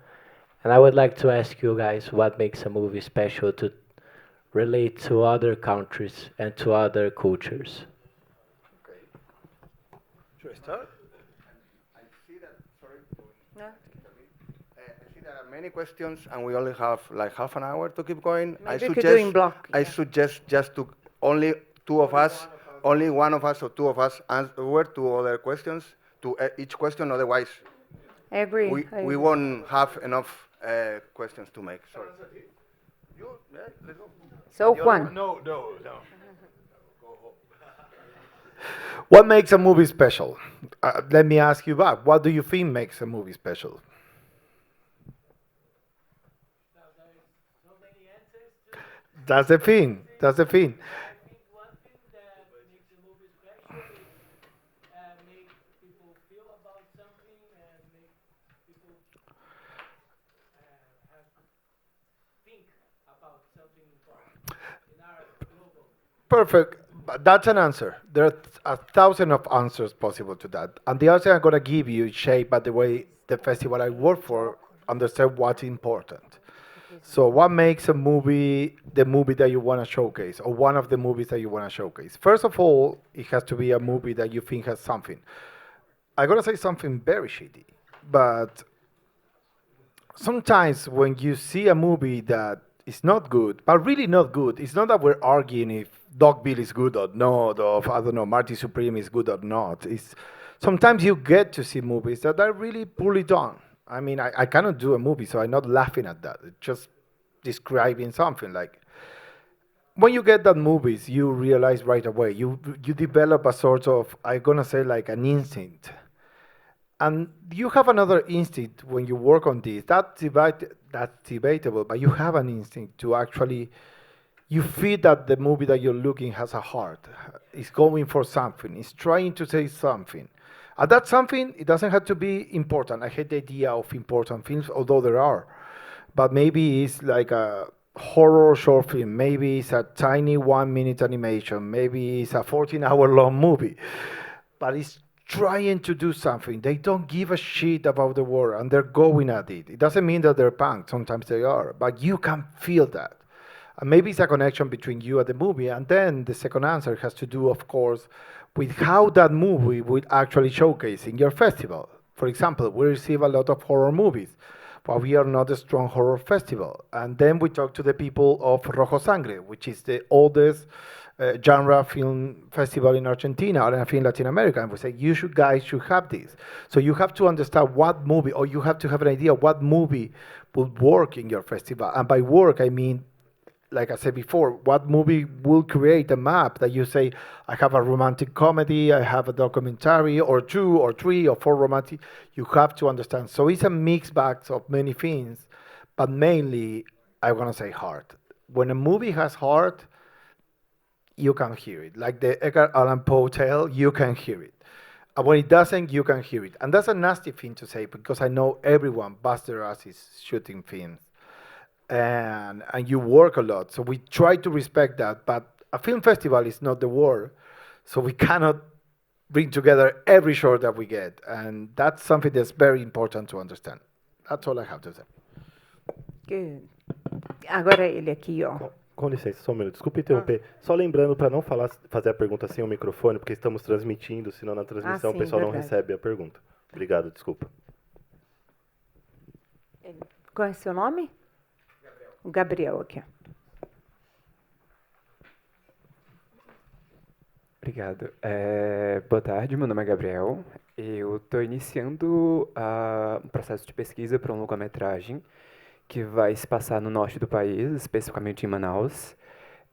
And I would like to ask you guys what makes a movie special to relate to other countries and to other cultures. Should I start? I see that, sorry. I see there are many questions, and we only have like half an hour to keep going. Maybe we could do in block. I suggest just to only one of us or two of us answer to other questions, to each question, otherwise I agree. we won't have enough questions to make. Sorry. Let's go. So Juan. No. What makes a movie special? Let me ask you back. What do you think makes a movie special? That's the thing. I think one thing that makes a movie special is make people feel about something and make people think about something important in our global. Perfect. But that's an answer. There are 1,000 of answers possible to that. And the answer I'm going to give you is shaped by the way the festival I work for understand what's important. So what makes a movie the movie that you want to showcase, or one of the movies that you want to showcase? First of all, it has to be a movie that you think has something. I'm going to say something very shitty, but sometimes when you see a movie that is not good, but really not good, it's not that we're arguing if Dogville is good or not, or I don't know, Marty Supreme is good or not. It's sometimes you get to see movies that are really poorly done. I mean, I cannot do a movie, so I'm not laughing at that. It's just describing something. Like, when you get that movies, you realize right away, you develop a sort of, I'm going to say like an instinct. And you have another instinct when you work on this. That's debatable, but you have an instinct to actually, you feel that the movie that you're looking has a heart. It's going for something. It's trying to say something. And that's something, it doesn't have to be important. I hate the idea of important films, although there are. But maybe it's like a horror short film. Maybe it's a tiny 1-minute animation. Maybe it's a 14-hour-long movie. But it's trying to do something. They don't give a shit about the war, and they're going at it. It doesn't mean that they're punk. Sometimes they are. But you can feel that. And maybe it's a connection between you and the movie. And then the second answer has to do, of course, with how that movie would actually showcase in your festival. For example, we receive a lot of horror movies, but we are not a strong horror festival. And then we talk to the people of Rojo Sangre, which is the oldest genre film festival in Argentina, or I think Latin America, and we say, you guys should have this. So you have to understand what movie, or you have to have an idea of what movie would work in your festival. And by work, I mean, like I said before, what movie will create a map that you say, I have a romantic comedy, I have a documentary, or 2 or 3 or 4 romantic. You have to understand. So it's a mixed bag of many things, but mainly, I want to say heart. When a movie has heart, you can hear it. Like the Edgar Allan Poe tale, you can hear it. And when it doesn't, you can hear it. And that's a nasty thing to say, because I know everyone busts their asses shooting films. And you work a lot. So we try to respect that. But a film festival is not the war. So we cannot bring together every short that we get. And that's something that's very important to understand. That's all I have to say. Good. Agora ele aqui, ó. Com licença, só um minuto. Desculpe interromper. Só lembrando para não fazer a pergunta sem o microfone, porque estamos transmitindo, senão na transmissão sim, o pessoal verdade. não recebe a pergunta. Obrigado, desculpa. Qual é o seu nome? O Gabriel aqui. Obrigado. Boa tarde, meu nome é Gabriel. Eu estou iniciando um processo de pesquisa para um longa-metragem que vai se passar no norte do país, especificamente em Manaus.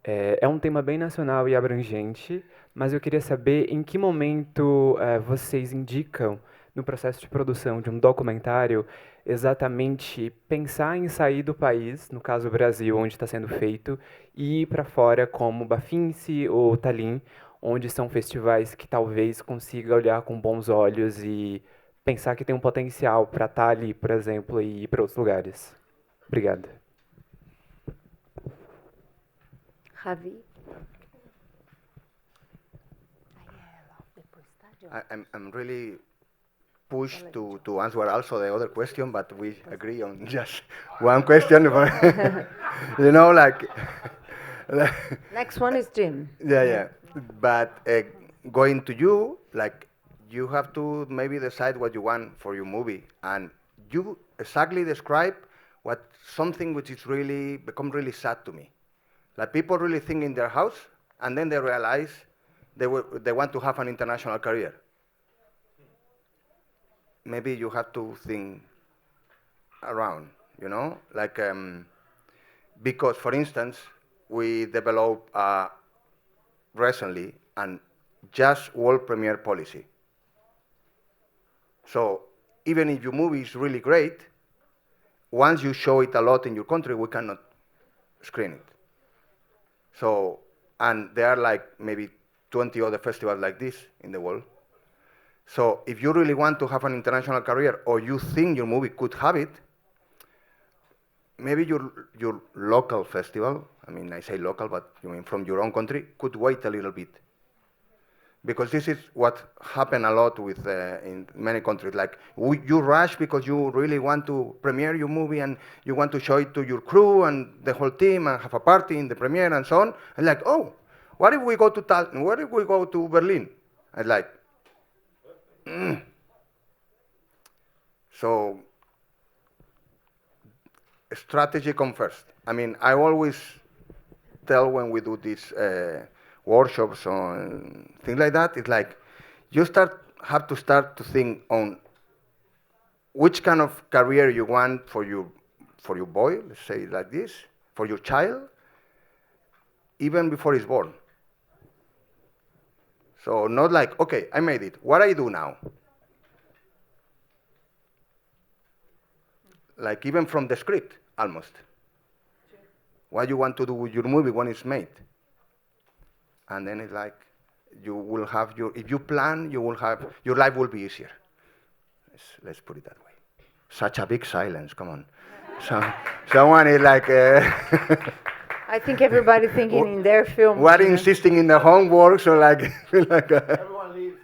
É um tema bem nacional e abrangente, mas eu queria saber em que momento vocês indicam, no processo de produção de um documentário, exatamente pensar em sair do país, no caso o Brasil, onde está sendo feito, e ir para fora como Bafinse ou Tallinn, onde são festivais que talvez consiga olhar com bons olhos e pensar que tem um potencial para estar ali, por exemplo, e ir para outros lugares? Obrigado. Javi? I'm really pushed to answer also the other question, but we agree on just one question. You know, like... Next one is Jim. Yeah. But going to you, like, you have to maybe decide what you want for your movie, and you exactly describe what something which is really become really sad to me. Like, people really think in their house, and then they realize they want to have an international career. Maybe you have to think around, you know, like, because, for instance, we developed recently an just world premiere policy. So even if your movie is really great, once you show it a lot in your country, we cannot screen it. So, and there are like maybe 20 other festivals like this in the world. So if you really want to have an international career, or you think your movie could have it, maybe your local festival, I mean, I say local, but you mean from your own country, could wait a little bit. Because this is what happened a lot with in many countries. Like, you rush because you really want to premiere your movie, and you want to show it to your crew and the whole team, and have a party in the premiere and so on. And like, oh, what if we go to what if we go to Berlin? And like, So strategy comes first. I mean, I always tell when we do these workshops or things like that, it's like you have to start to think on which kind of career you want for your boy, let's say it like this, for your child, even before he's born. So not like, okay, I made it. What I do now? Like even from the script, almost. What you want to do with your movie when it's made. And then it's like, you will have if you plan, you will have, your life will be easier. Let's put it that way. Such a big silence, come on. So, someone is like... I think everybody thinking in their film. We're insisting in the homework, so like... Everyone leaves.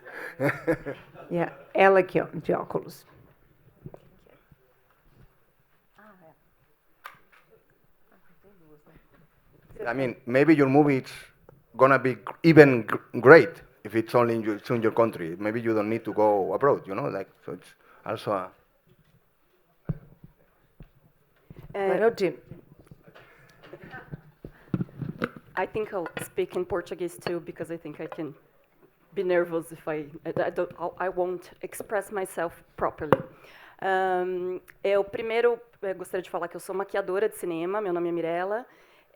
Yeah, ela aqui, ó, de óculos. I mean, maybe your movie is gonna be even great if it's only in your country. Maybe you don't need to go abroad, you know, like, so it's also a... Jim. I think I'll speak in Portuguese too, because I think I can be nervous if I won't express myself properly. Eu primeiro gostaria de falar que eu sou maquiadora de cinema, meu nome é Mirella,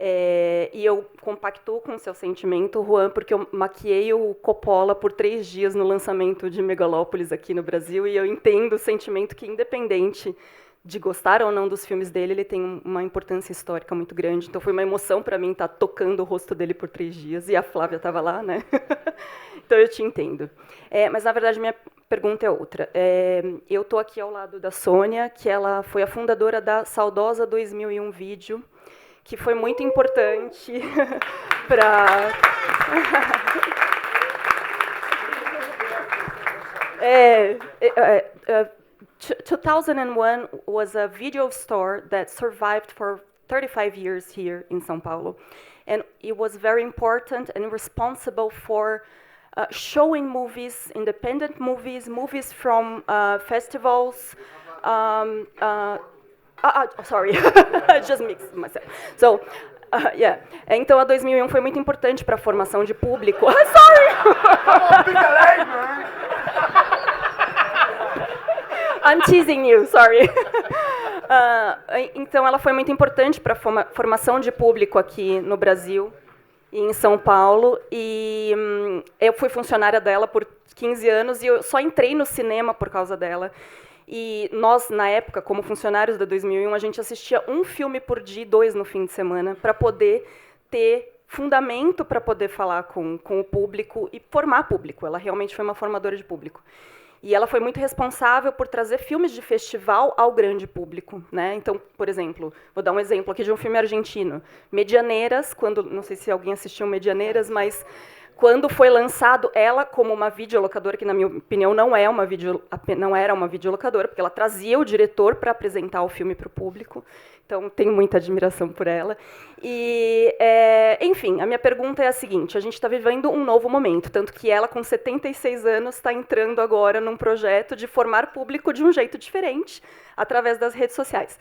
e eu compactuo com o seu sentimento, Juan, porque eu maquiei o Coppola por 3 dias no lançamento de Megalópolis aqui no Brasil, e eu entendo o sentimento que, independente de gostar ou não dos filmes dele, ele tem uma importância histórica muito grande. Então foi uma emoção para mim estar tocando o rosto dele por 3 dias, e a Flávia estava lá, né? Então eu te entendo. Mas na verdade minha pergunta é outra. Eu estou aqui ao lado da Sônia, que ela foi a fundadora da saudosa 2001 Vídeo, que foi muito importante para 2001 was a video store that survived for 35 years here in São Paulo. And it was very important and responsible for showing movies, independent movies, movies from festivals. Sorry, I just mixed myself. So, yeah. Então, a 2001 foi muito importante para a formação de público. Sorry! I'm teasing you, sorry. Então, ela foi muito importante para a formação de público aqui no Brasil e em São Paulo. E eu fui funcionária dela por 15 anos e eu só entrei no cinema por causa dela. E nós, na época, como funcionários da 2001, a gente assistia 1 filme por dia, 2 no fim de semana, para poder ter fundamento para poder falar com o público e formar público. Ela realmente foi uma formadora de público. E ela foi muito responsável por trazer filmes de festival ao grande público, né? Então, por exemplo, vou dar um exemplo aqui de um filme argentino, Medianeiras, quando, não sei se alguém assistiu Medianeiras, mas quando foi lançado ela como uma videolocadora, que na minha opinião não era uma videolocadora, porque ela trazia o diretor para apresentar o filme para o público. Então, tenho muita admiração por ela. E, enfim, a minha pergunta é a seguinte: a gente está vivendo um novo momento, tanto que ela, com 76 anos, está entrando agora num projeto de formar público de um jeito diferente, através das redes sociais.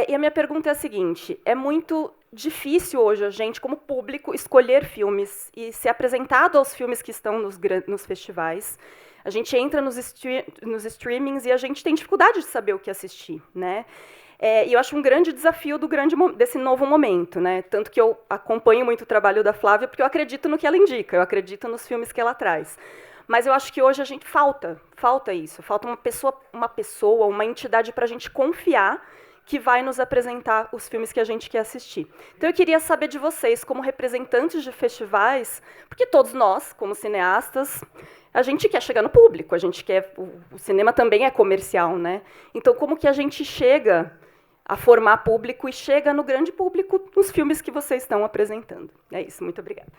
E a minha pergunta é a seguinte: é muito difícil hoje a gente, como público, escolher filmes e ser apresentado aos filmes que estão nos festivais. A gente entra nos streamings e a gente tem dificuldade de saber o que assistir, né? E eu acho um grande desafio desse novo momento, né? Tanto que eu acompanho muito o trabalho da Flávia, porque eu acredito no que ela indica, eu acredito nos filmes que ela traz. Mas eu acho que hoje a gente falta isso, falta uma pessoa, uma entidade para a gente confiar que vai nos apresentar os filmes que a gente quer assistir. Então, eu queria saber de vocês, como representantes de festivais, porque todos nós, como cineastas, a gente quer chegar no público, a gente quer, o cinema também é comercial, né? Então, como que a gente chega a formar público e chega no grande público nos filmes que vocês estão apresentando? É isso, muito obrigada.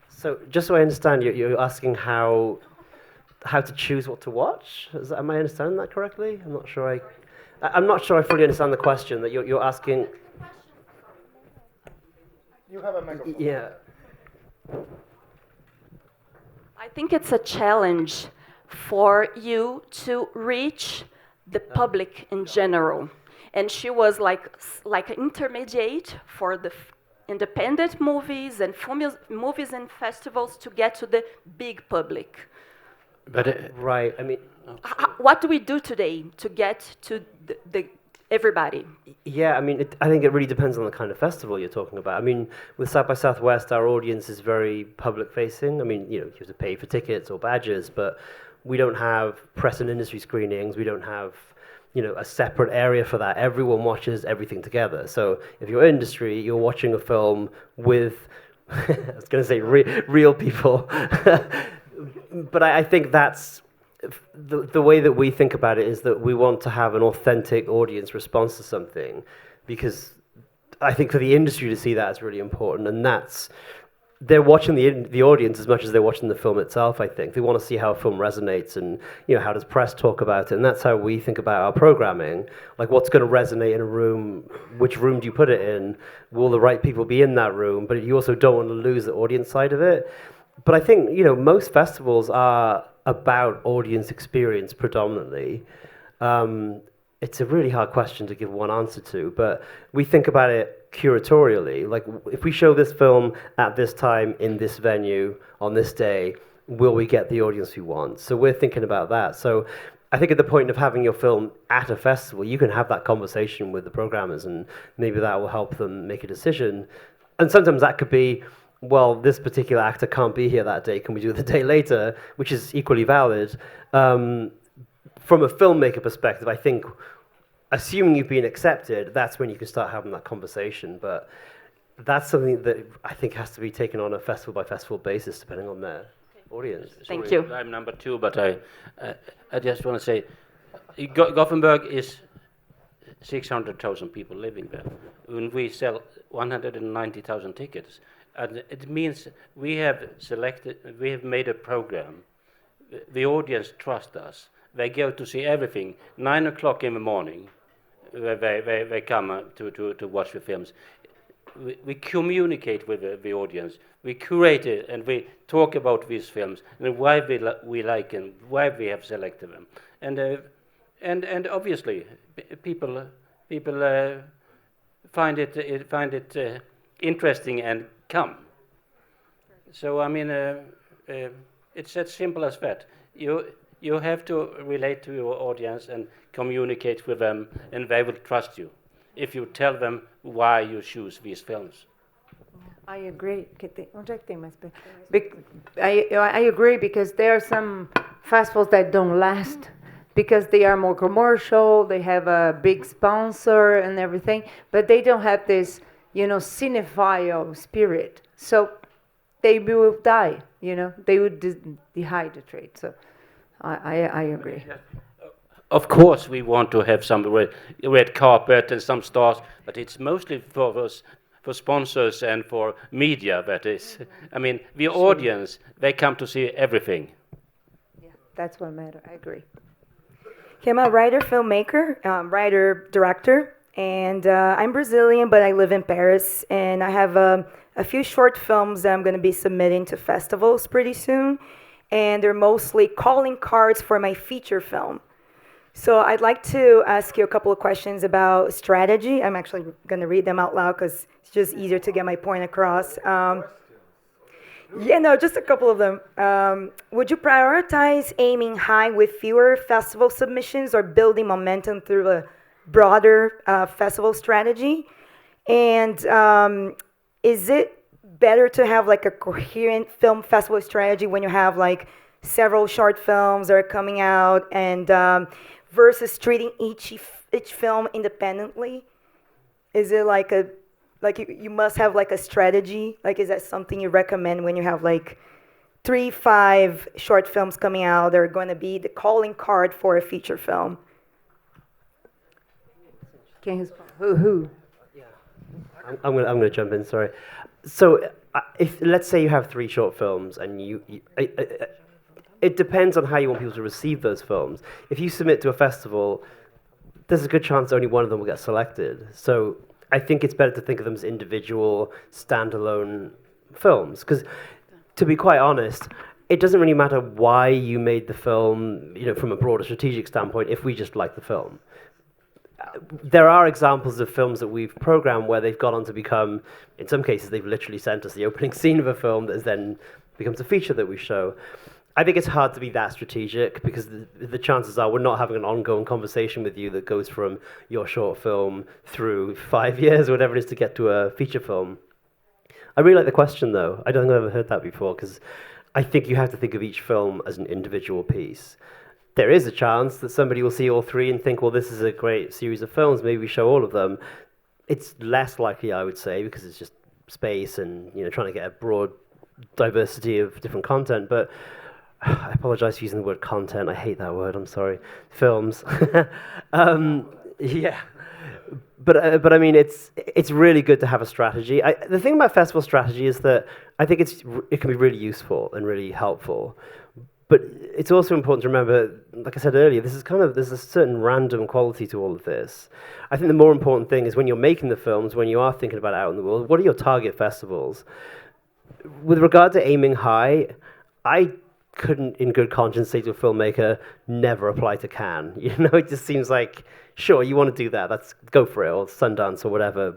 So, just so I understand, you're asking how to choose what to watch? Am I understanding that correctly? I'm not sure I fully understand the question that you're asking. You have a microphone. Yeah. I think it's a challenge for you to reach the public in general. And she was like an intermediate for the independent movies and movies and festivals to get to the big public. But right, I mean, what do we do today to get to the everybody? Yeah, I mean, I think it really depends on the kind of festival you're talking about. I mean, with South by Southwest, our audience is very public-facing. I mean, you have to pay for tickets or badges, but we don't have press and industry screenings. We don't have, a separate area for that. Everyone watches everything together. So if you're industry, you're watching a film with, I was going to say real people. But I think that's the way that we think about it, is that we want to have an authentic audience response to something, because I think for the industry to see that is really important, and they're watching the audience as much as they're watching the film itself. I think they want to see how a film resonates, and how does press talk about it, and that's how we think about our programming. Like, what's going to resonate in a room? Which room do you put it in? Will the right people be in that room? But you also don't want to lose the audience side of it. But I think, most festivals are about audience experience predominantly. It's a really hard question to give one answer to, but we think about it curatorially. Like, if we show this film at this time, in this venue, on this day, will we get the audience we want? So we're thinking about that. So I think at the point of having your film at a festival, you can have that conversation with the programmers, and maybe that will help them make a decision. And sometimes that could be, well, this particular actor can't be here that day, can we do it the day later, which is equally valid. From a filmmaker perspective, I think, assuming you've been accepted, that's when you can start having that conversation. But that's something that I think has to be taken on a festival-by-festival basis, depending on their audience. Thank Sorry, you. I'm number two, but I just want to say, Gothenburg is 600,000 people living there. When we sell 190,000 tickets, and it means we have made a program. The audience trusts us. They go to see everything. 9 o'clock in the morning, they come to watch the films. We communicate with the audience. We curate it, and we talk about these films and why we like them, why we have selected them, and obviously people find it interesting and come. So I mean, it's as simple as that. You have to relate to your audience and communicate with them, and they will trust you if you tell them why you choose these films. I agree. I agree, because there are some festivals that don't last because they are more commercial, they have a big sponsor and everything, but they don't have this, cinephile spirit. So they will die. You know, they would dehydrate. So, I agree. Of course, we want to have some red carpet and some stars, but it's mostly for sponsors and for media. That is, I mean, the audience, they come to see everything. Yeah, that's what matters. I agree. Okay, I'm a writer, filmmaker, writer, director, and I'm Brazilian, but I live in Paris, and I have a few short films that I'm going to be submitting to festivals pretty soon, and they're mostly calling cards for my feature film. So I'd like to ask you a couple of questions about strategy. I'm actually going to read them out loud because it's just easier to get my point across. Just a couple of them. Would you prioritize aiming high with fewer festival submissions or building momentum through a broader festival strategy? And is it better to have like a coherent film festival strategy when you have like several short films that are coming out and versus treating each film independently? Is it like you must have like a strategy? Like, is that something you recommend when you have like 3-5 short films coming out that are going to be the calling card for a feature film? Can you who? Yeah, I'm going to jump in. Sorry. So, if let's say you have 3 short films, and it depends on how you want people to receive those films. If you submit to a festival, there's a good chance only one of them will get selected. So I think it's better to think of them as individual, standalone films. Because to be quite honest, it doesn't really matter why you made the film, from a broader strategic standpoint, if we just like the film. There are examples of films that we've programmed where they've gone on to become, in some cases, they've literally sent us the opening scene of a film that then becomes a feature that we show. I think it's hard to be that strategic because the chances are we're not having an ongoing conversation with you that goes from your short film through 5 years or whatever it is to get to a feature film. I really like the question, though. I don't think I've ever heard that before because I think you have to think of each film as an individual piece. There is a chance that somebody will see all 3 and think, well, this is a great series of films, maybe we show all of them. It's less likely, I would say, because it's just space and trying to get a broad diversity of different content, but I apologize for using the word content. I hate that word. I'm sorry. Films. Yeah. But I mean, it's really good to have a strategy. The thing about festival strategy is that I think it can be really useful and really helpful. But it's also important to remember, like I said earlier, there's a certain random quality to all of this. I think the more important thing is when you're making the films, when you are thinking about it out in the world, what are your target festivals? With regard to aiming high, I couldn't in good conscience say to a filmmaker, never apply to Cannes. It just seems like, sure, you want to do that, let's go for it, or Sundance or whatever,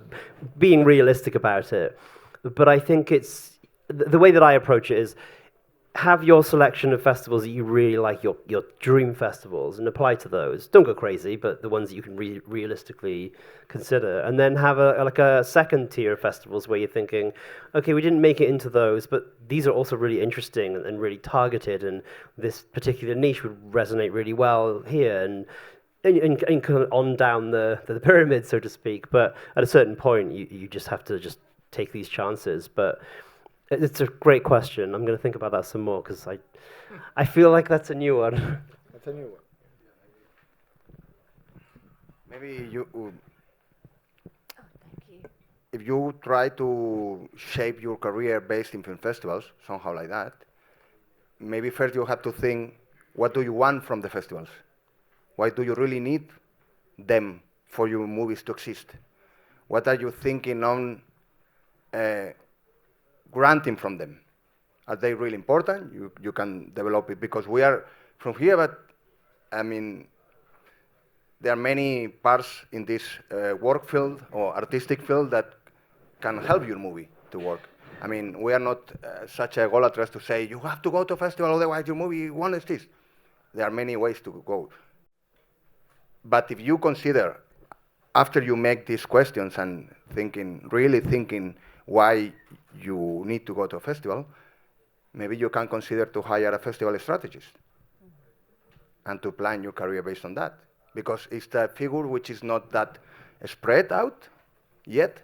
being realistic about it. But I think it's, the way that I approach it is, have your selection of festivals that you really like, your dream festivals, and apply to those. Don't go crazy, but the ones that you can realistically consider. And then have a second tier of festivals where you're thinking, okay, we didn't make it into those, but these are also really interesting and really targeted, and this particular niche would resonate really well here, and kind of on down the pyramid, so to speak. But at a certain point, you just have to just take these chances. But it's a great question. I'm going to think about that some more because I feel like that's a new one. That's a new one. Maybe if you try to shape your career based in film festivals, somehow like that, maybe first you have to think, what do you want from the festivals? Why do you really need them for your movies to exist? What are you thinking on granting from them? Are they really important? You can develop it because we are from here, but I mean, there are many parts in this work field or artistic field that can help your movie to work. I mean, we are not such a idolatrous to say, you have to go to a festival, otherwise your movie won't exist. There are many ways to go. But if you consider, after you make these questions and really thinking why you need to go to a festival, maybe you can consider to hire a festival strategist and to plan your career based on that. Because it's the figure which is not that spread out yet,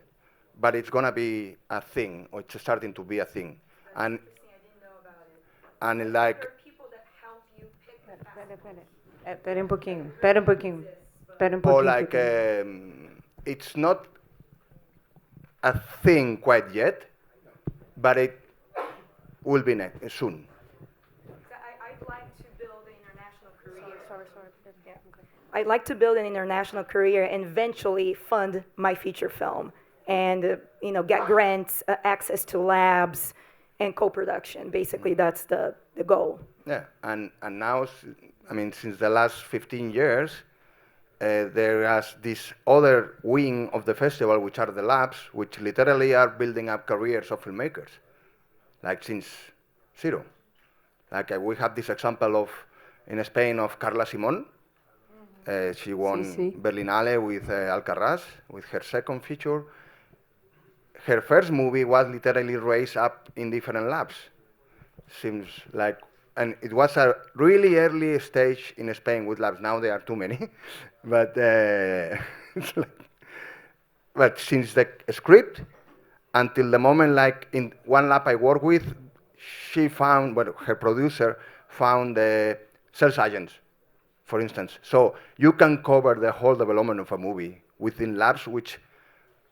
but it's going to be a thing, or it's starting to be a thing. and like Espera um pouquinho, espera um pouquinho, espera um pouquinho. or like it's not a thing quite yet, but it will be soon. I'd like to build an international career. Sorry. Yeah, okay. I'd like to build an international career and eventually fund my feature film, and get grants, access to labs, and co-production. Basically, that's the goal. Yeah, and now, I mean, since the last 15 years, there is this other wing of the festival, which are the labs, which literally are building up careers of filmmakers, like since zero. Like we have this example in Spain of Carla Simón. She won Berlinale with Alcaraz, with her second feature. Her first movie was literally raised up in different labs. Seems like, and it was a really early stage in Spain with labs. Now there are too many, but but since the script until the moment, like in one lab I work with, she found, her producer found the sales agents, for instance. So you can cover the whole development of a movie within labs which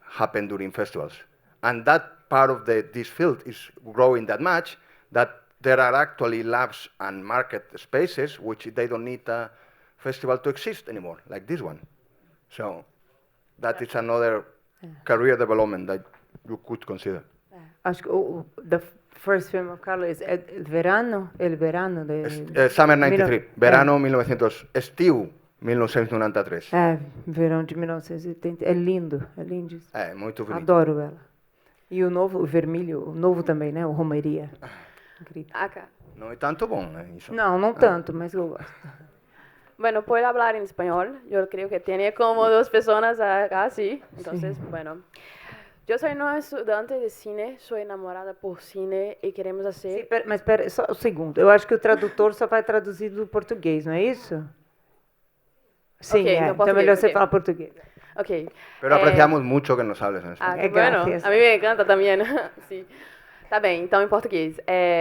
happen during festivals. And that part of this field is growing that much that there are actually labs and market spaces which they don't need a festival to exist anymore, like this one. So that is another career development that you could consider. Acho que the first film of Carla is El Verano de... Summer 93, Verano 1900, Estiu 1993. Verão de 1980. É lindo, é lindo. É, muito bonito. Adoro ela. E o novo, o vermelho, o novo também, né? O Romeria. Increíble. Acá. No es tanto bon, eso. No tanto, mas eu gosto. Bueno, puedo hablar en español. Yo creo que tiene como dos personas acá, sí. Entonces, bueno. Yo soy una estudiante de cine, soy enamorada por cine e queremos hacer... Sim, mas espera, só um segundo. Eu acho que o tradutor só vai traduzir do português, não é isso? Sim, okay, então é melhor você falar português. Ok. Pero apreciamos mucho que nos hables en español. Bueno, a mí me encanta também. Sim. Tá bem, então em português.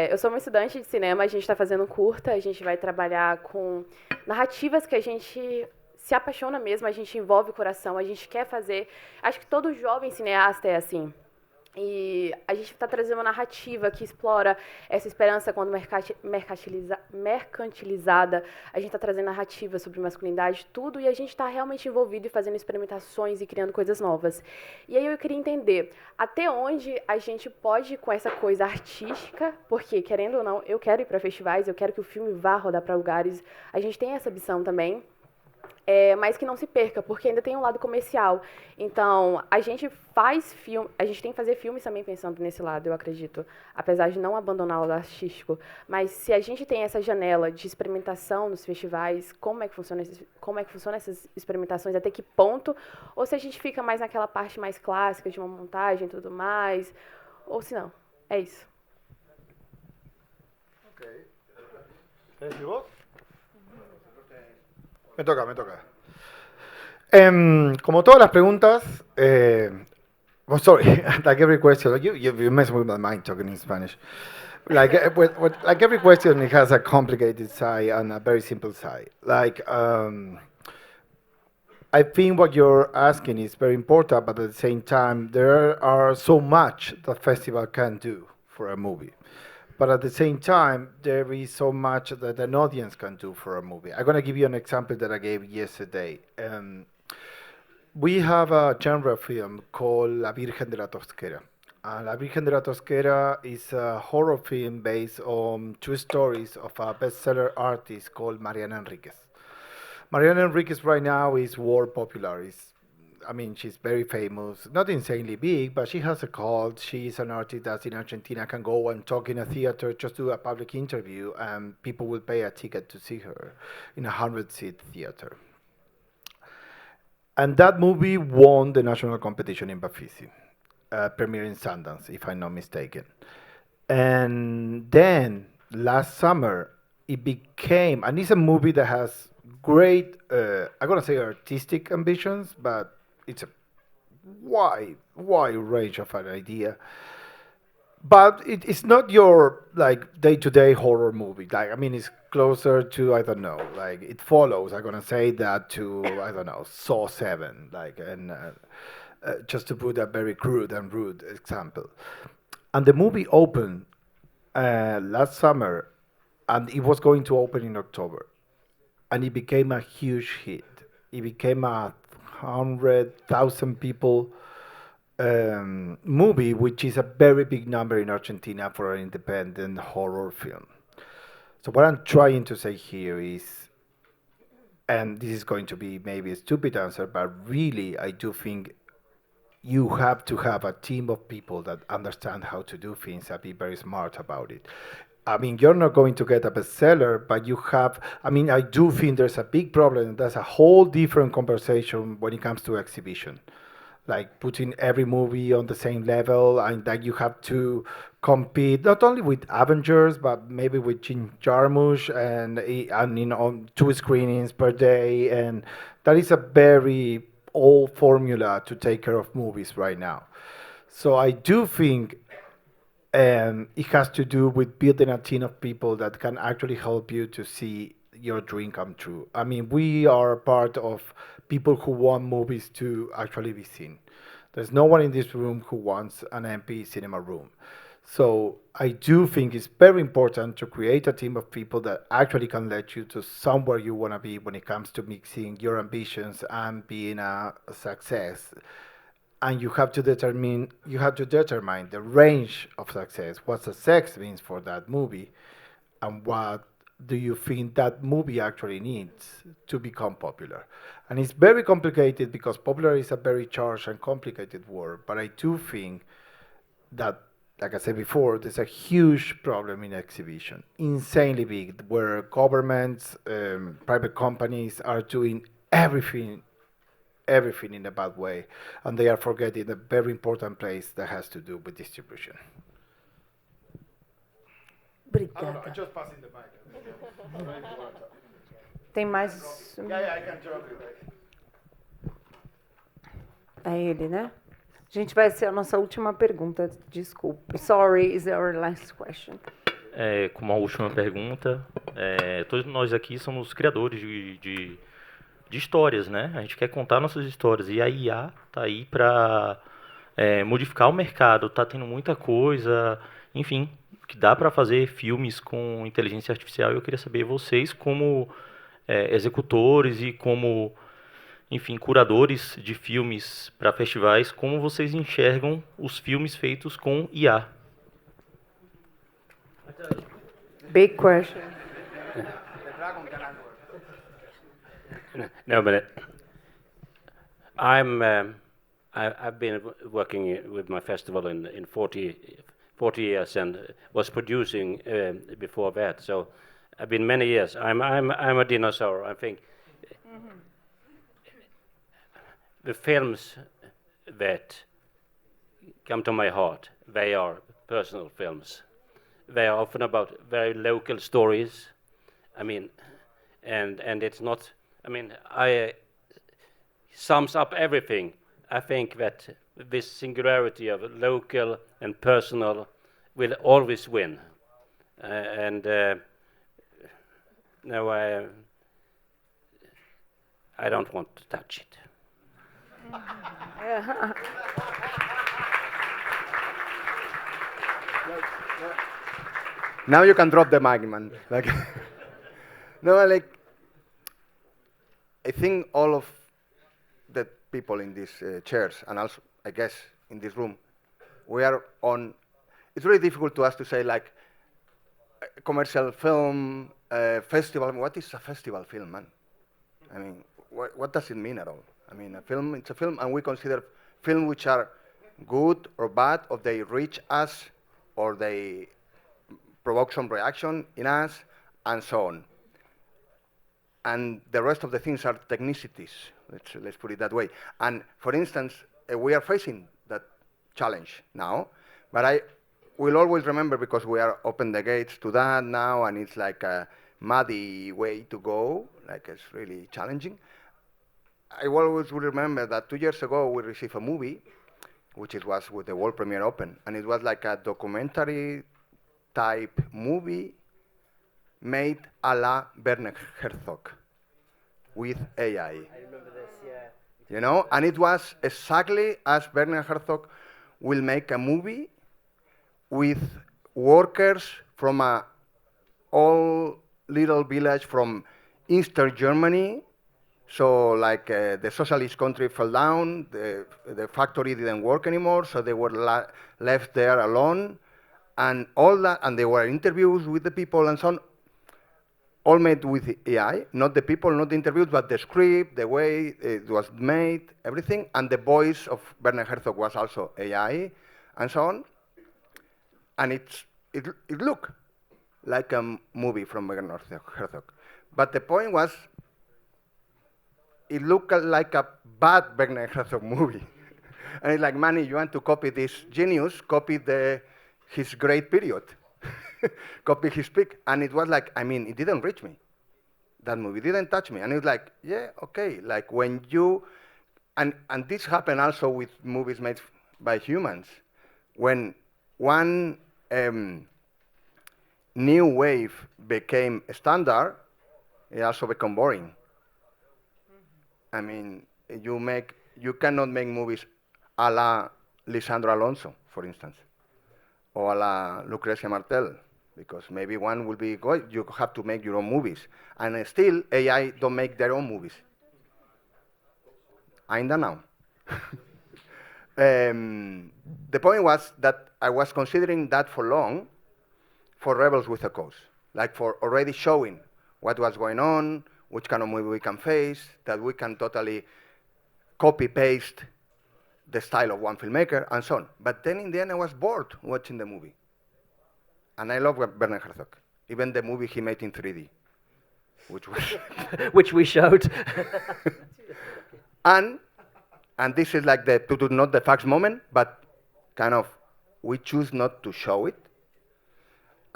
Eu sou uma estudante de cinema, a gente está fazendo curta, a gente vai trabalhar com narrativas que a gente se apaixona mesmo, a gente envolve o coração, a gente quer fazer... Acho que todo jovem cineasta é assim. E a gente está trazendo uma narrativa que explora essa esperança quando mercantilizada. A gente está trazendo narrativa sobre masculinidade, tudo, e a gente está realmente envolvido e fazendo experimentações e criando coisas novas. E aí eu queria entender até onde a gente pode ir com essa coisa artística, porque, querendo ou não, eu quero ir para festivais, eu quero que o filme vá rodar para lugares. A gente tem essa ambição também. Mas que não se perca, porque ainda tem um lado comercial. Então, a gente faz filme, a gente tem que fazer filmes também pensando nesse lado, eu acredito, apesar de não abandonar o lado artístico. Mas se a gente tem essa janela de experimentação nos festivais, como é que funciona essas experimentações, até que ponto? Ou se a gente fica mais naquela parte mais clássica de uma montagem e tudo mais, ou se não. É isso. Ok. ¿Y vos? Me toca. Como todas las preguntas, sorry, like every question, you mess with my mind talking in Spanish. Like every question, it has a complicated side and a very simple side. Like, I think what you're asking is very important, but at the same time, there are so much that festival can do for a movie. But at the same time, there is so much that an audience can do for a movie. I'm going to give you an example that I gave yesterday. We have a genre film called La Virgen de la Tosquera. La Virgen de la Tosquera is a horror film based on two stories of a bestseller artist called Mariana Enriquez. Mariana Enriquez right now is world popular. She's very famous, not insanely big, but she has a cult. She's an artist that in Argentina can go and talk in a theater, just do a public interview, and people will pay a ticket to see her in a 100-seat theater. And that movie won the national competition in Bafisi, premiere in Sundance, if I'm not mistaken. And then last summer, it became, and it's a movie that has great, I'm going to say artistic ambitions, but it's a wide range of an idea. but it's not your like day-to-day horror movie. Like I mean, it's closer to I don't know. Like it follows. I'm gonna say that to I don't know Saw 7. Like and just to put a very crude and rude example. And the movie opened last summer, and it was going to open in October, and it became a huge hit. It became a 100,000 people movie, which is a very big number in Argentina for an independent horror film. So what I'm trying to say here is, and this is going to be maybe a stupid answer, but really I do think you have to have a team of people that understand how to do things and be very smart about it. I mean, you're not going to get a bestseller, but you have, I mean, I do think there's a big problem. That's a whole different conversation when it comes to exhibition. Like putting every movie on the same level, and that you have to compete not only with Avengers, but maybe with Jim Jarmusch and you know, on 2 screenings per day. And that is a very old formula to take care of movies right now. So I do think it has to do with building a team of people that can actually help you to see your dream come true. I mean, we are part of people who want movies to actually be seen. There's no one in this room who wants an empty cinema room. So I do think it's very important to create a team of people that actually can let you to somewhere you want to be when it comes to mixing your ambitions and being a success. And you have to determine the range of success, what success means for that movie, and what do you think that movie actually needs to become popular. And it's very complicated because popular is a very charged and complicated word, but I do think that, like I said before, there's a huge problem in exhibition, insanely big, where governments, private companies are doing everything in a bad way, and they are forgetting a very important place that has to do with distribution. Obrigada. Just passing the mic. Tem mais. Yeah, I can drop it. É ele, né? A gente vai ser a nossa última pergunta. Desculpe. Sorry, is our last question. Como a última pergunta, todos nós aqui somos criadores de histórias, né? A gente quer contar nossas histórias e a IA tá aí para modificar o mercado. Tá tendo muita coisa, enfim, que dá para fazer filmes com inteligência artificial. Eu queria saber vocês, como executores e como, enfim, curadores de filmes para festivais, como vocês enxergam os filmes feitos com IA? Big question. No, but I've been working with my festival in 40 years and was producing before that. So I've been many years. I'm a dinosaur. I think the films that come to my heart, they are personal films. They are often about very local stories. I mean, and it's not. I mean, I sums up everything. I think that this singularity of local and personal will always win. No, I don't want to touch it. Now you can drop the mic, man. Like, no, like, I think all of the people in these chairs, and also, I guess, in this room, we are on. It's very difficult to us to say, like, commercial film, festival. What is a festival film, man? I mean, what does it mean at all? I mean, a film, it's a film, and we consider films which are good or bad, or they reach us, or they provoke some reaction in us, and so on. And the rest of the things are technicities, let's put it that way. And for instance, we are facing that challenge now, but I will always remember, because we are open the gates to that now, and it's like a muddy way to go, like it's really challenging. I always will remember that 2 years ago we received a movie which it was with the world premiere open, and it was like a documentary type movie made a la Werner Herzog with AI. I remember this, yeah. You know, and it was exactly as Werner Herzog will make a movie with workers from a old little village from Eastern Germany. So like the socialist country fell down, the factory didn't work anymore, so they were left there alone, and all that, and there were interviews with the people and so on, all made with AI, not the people, not the interviews, but the script, the way it was made, everything, and the voice of Werner Herzog was also AI, and so on. And it looked like a movie from Werner Herzog. But the point was, it looked like a bad Werner Herzog movie. And it's like, Manny, you want to copy this genius, copy his great period. Copy his peak. And it was like, I mean, it didn't reach me. That movie didn't touch me. And it was like, yeah, okay. Like when you, and this happened also with movies made by humans. When one new wave became standard, it also became boring. I mean, you cannot make movies a la Lisandro Alonso, for instance, or a la Lucrecia Martel, because maybe one will be good. You have to make your own movies. And still, AI don't make their own movies. Ainda now. The point was that I was considering that for long for Rebels with a Cause, like for already showing what was going on, which kind of movie we can face, that we can totally copy-paste the style of one filmmaker, and so on. But then in the end, I was bored watching the movie. And I love Werner Herzog, even the movie he made in 3D, which was... which we showed. and this is like not the facts moment, but kind of, we choose not to show it.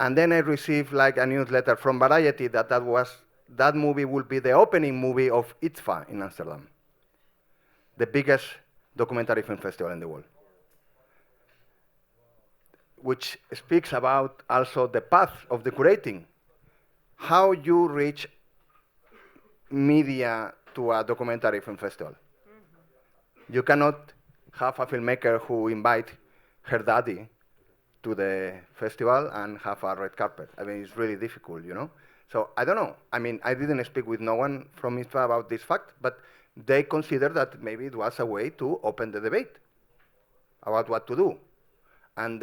And then I received like a newsletter from Variety that movie will be the opening movie of ITFA in Amsterdam, the biggest documentary film festival in the world, which speaks about also the path of the curating, how you reach media to a documentary film festival. Mm-hmm. You cannot have a filmmaker who invite her daddy to the festival and have a red carpet. I mean, it's really difficult, you know? So I don't know. I mean, I didn't speak with no one from ITFA about this fact, but they consider that maybe it was a way to open the debate about what to do. And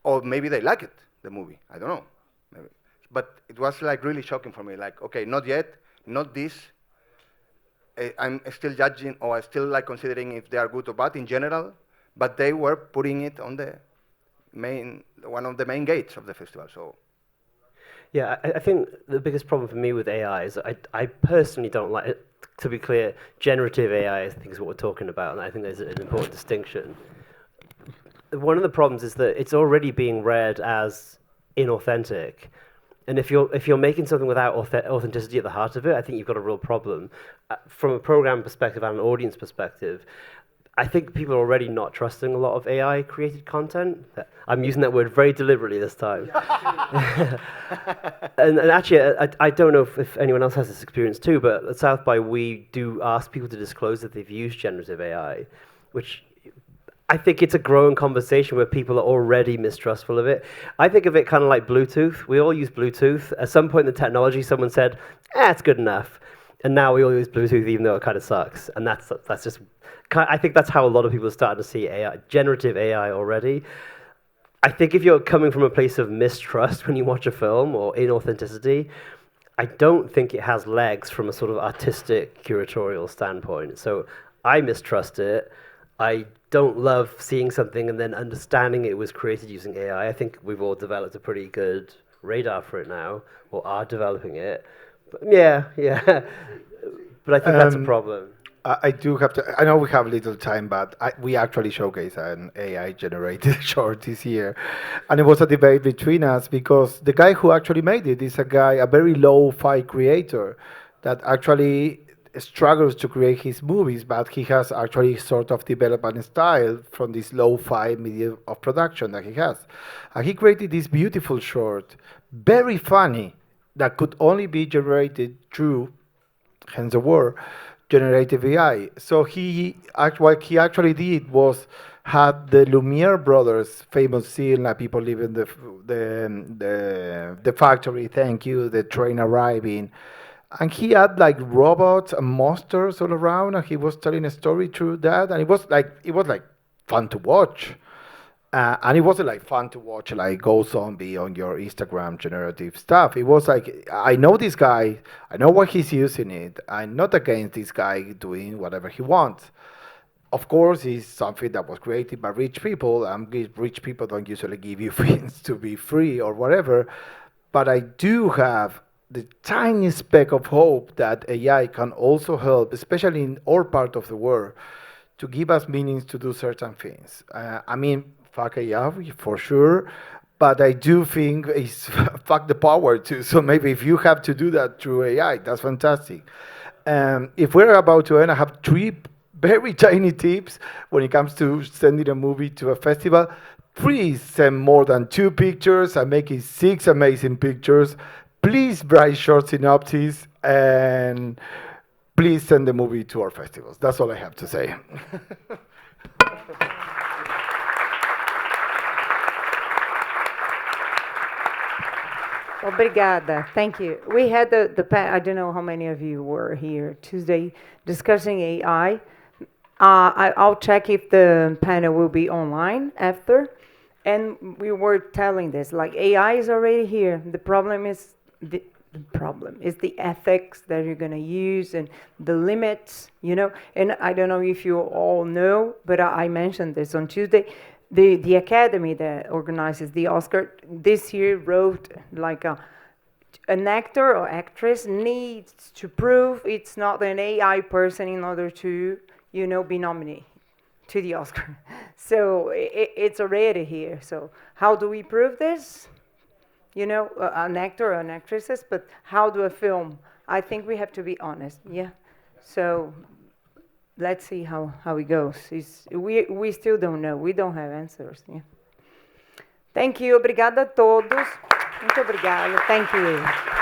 or maybe they like it, the movie. I don't know. Maybe. But it was like really shocking for me. Like, okay, not yet, not this. I'm still judging, or I'm still like considering if they are good or bad in general, but they were putting it on the one of the main gates of the festival. So. Yeah, I think the biggest problem for me with AI is I personally don't like it. To be clear, generative AI, I think, is what we're talking about, and I think there's an important distinction. One of the problems is that it's already being read as inauthentic, and if you're making something without authenticity at the heart of it, I think you've got a real problem. From a program perspective and an audience perspective, I think people are already not trusting a lot of AI-created content. I'm using that word very deliberately this time. and actually, I don't know if anyone else has this experience too, but at South by, we do ask people to disclose that they've used generative AI, which I think it's a growing conversation where people are already mistrustful of it. I think of it kind of like Bluetooth. We all use Bluetooth. At some point in the technology, someone said, it's good enough. And now we all use Bluetooth, even though it kind of sucks. And that's just... I think that's how a lot of people are starting to see AI, generative AI already. I think if you're coming from a place of mistrust when you watch a film or inauthenticity, I don't think it has legs from a sort of artistic, curatorial standpoint. So I mistrust it. I don't love seeing something and then understanding it was created using AI. I think we've all developed a pretty good radar for it now, or are developing it. But yeah. But I think that's a problem. I do have to. I know we have little time, but we actually showcased an AI-generated short this year, and it was a debate between us because the guy who actually made it is a very low-fi creator that actually struggles to create his movies, but he has actually sort of developed a style from this lo-fi media of production that he has. And he created this beautiful short, very funny, that could only be generated through, hence the word, generative AI. So what he actually did was had the Lumiere brothers, famous scene, like people leaving the factory, thank you, the train arriving. And he had like robots and monsters all around, and he was telling a story through that, and it was like fun to watch. And it wasn't like fun to watch like Go Zombie on your Instagram generative stuff. It was like, I know this guy, I know why he's using it. I'm not against this guy doing whatever he wants. Of course, it's something that was created by rich people, and rich people don't usually give you things to be free or whatever. But I do have the tiny speck of hope that AI can also help, especially in our part of the world, to give us meanings to do certain things. I mean, fuck AI for sure, but I do think it's fuck the power too. So maybe if you have to do that through AI, that's fantastic. If we're about to end, I have 3 very tiny tips when it comes to sending a movie to a festival. Please send more than 2 pictures and make it 6 amazing pictures. Please write short synopses, and please send the movie to our festivals. That's all I have to say. Obrigada. Thank you. We had I don't know how many of you were here Tuesday discussing AI. I'll check if the panel will be online after. And we were telling this, like AI is already here. The problem is the ethics that you're going to use and the limits, And I don't know if you all know, but I mentioned this on Tuesday. The academy that organizes the Oscar this year wrote like an actor or actress needs to prove it's not an AI person in order to, be nominated to the Oscar. So it's already here. So how do we prove this? An actor or an actresses, but how do a film? I think we have to be honest, yeah. So let's see how it goes. We still don't know. We don't have answers. Yeah. Thank you. Obrigada a todos. Muito obrigada. Thank you.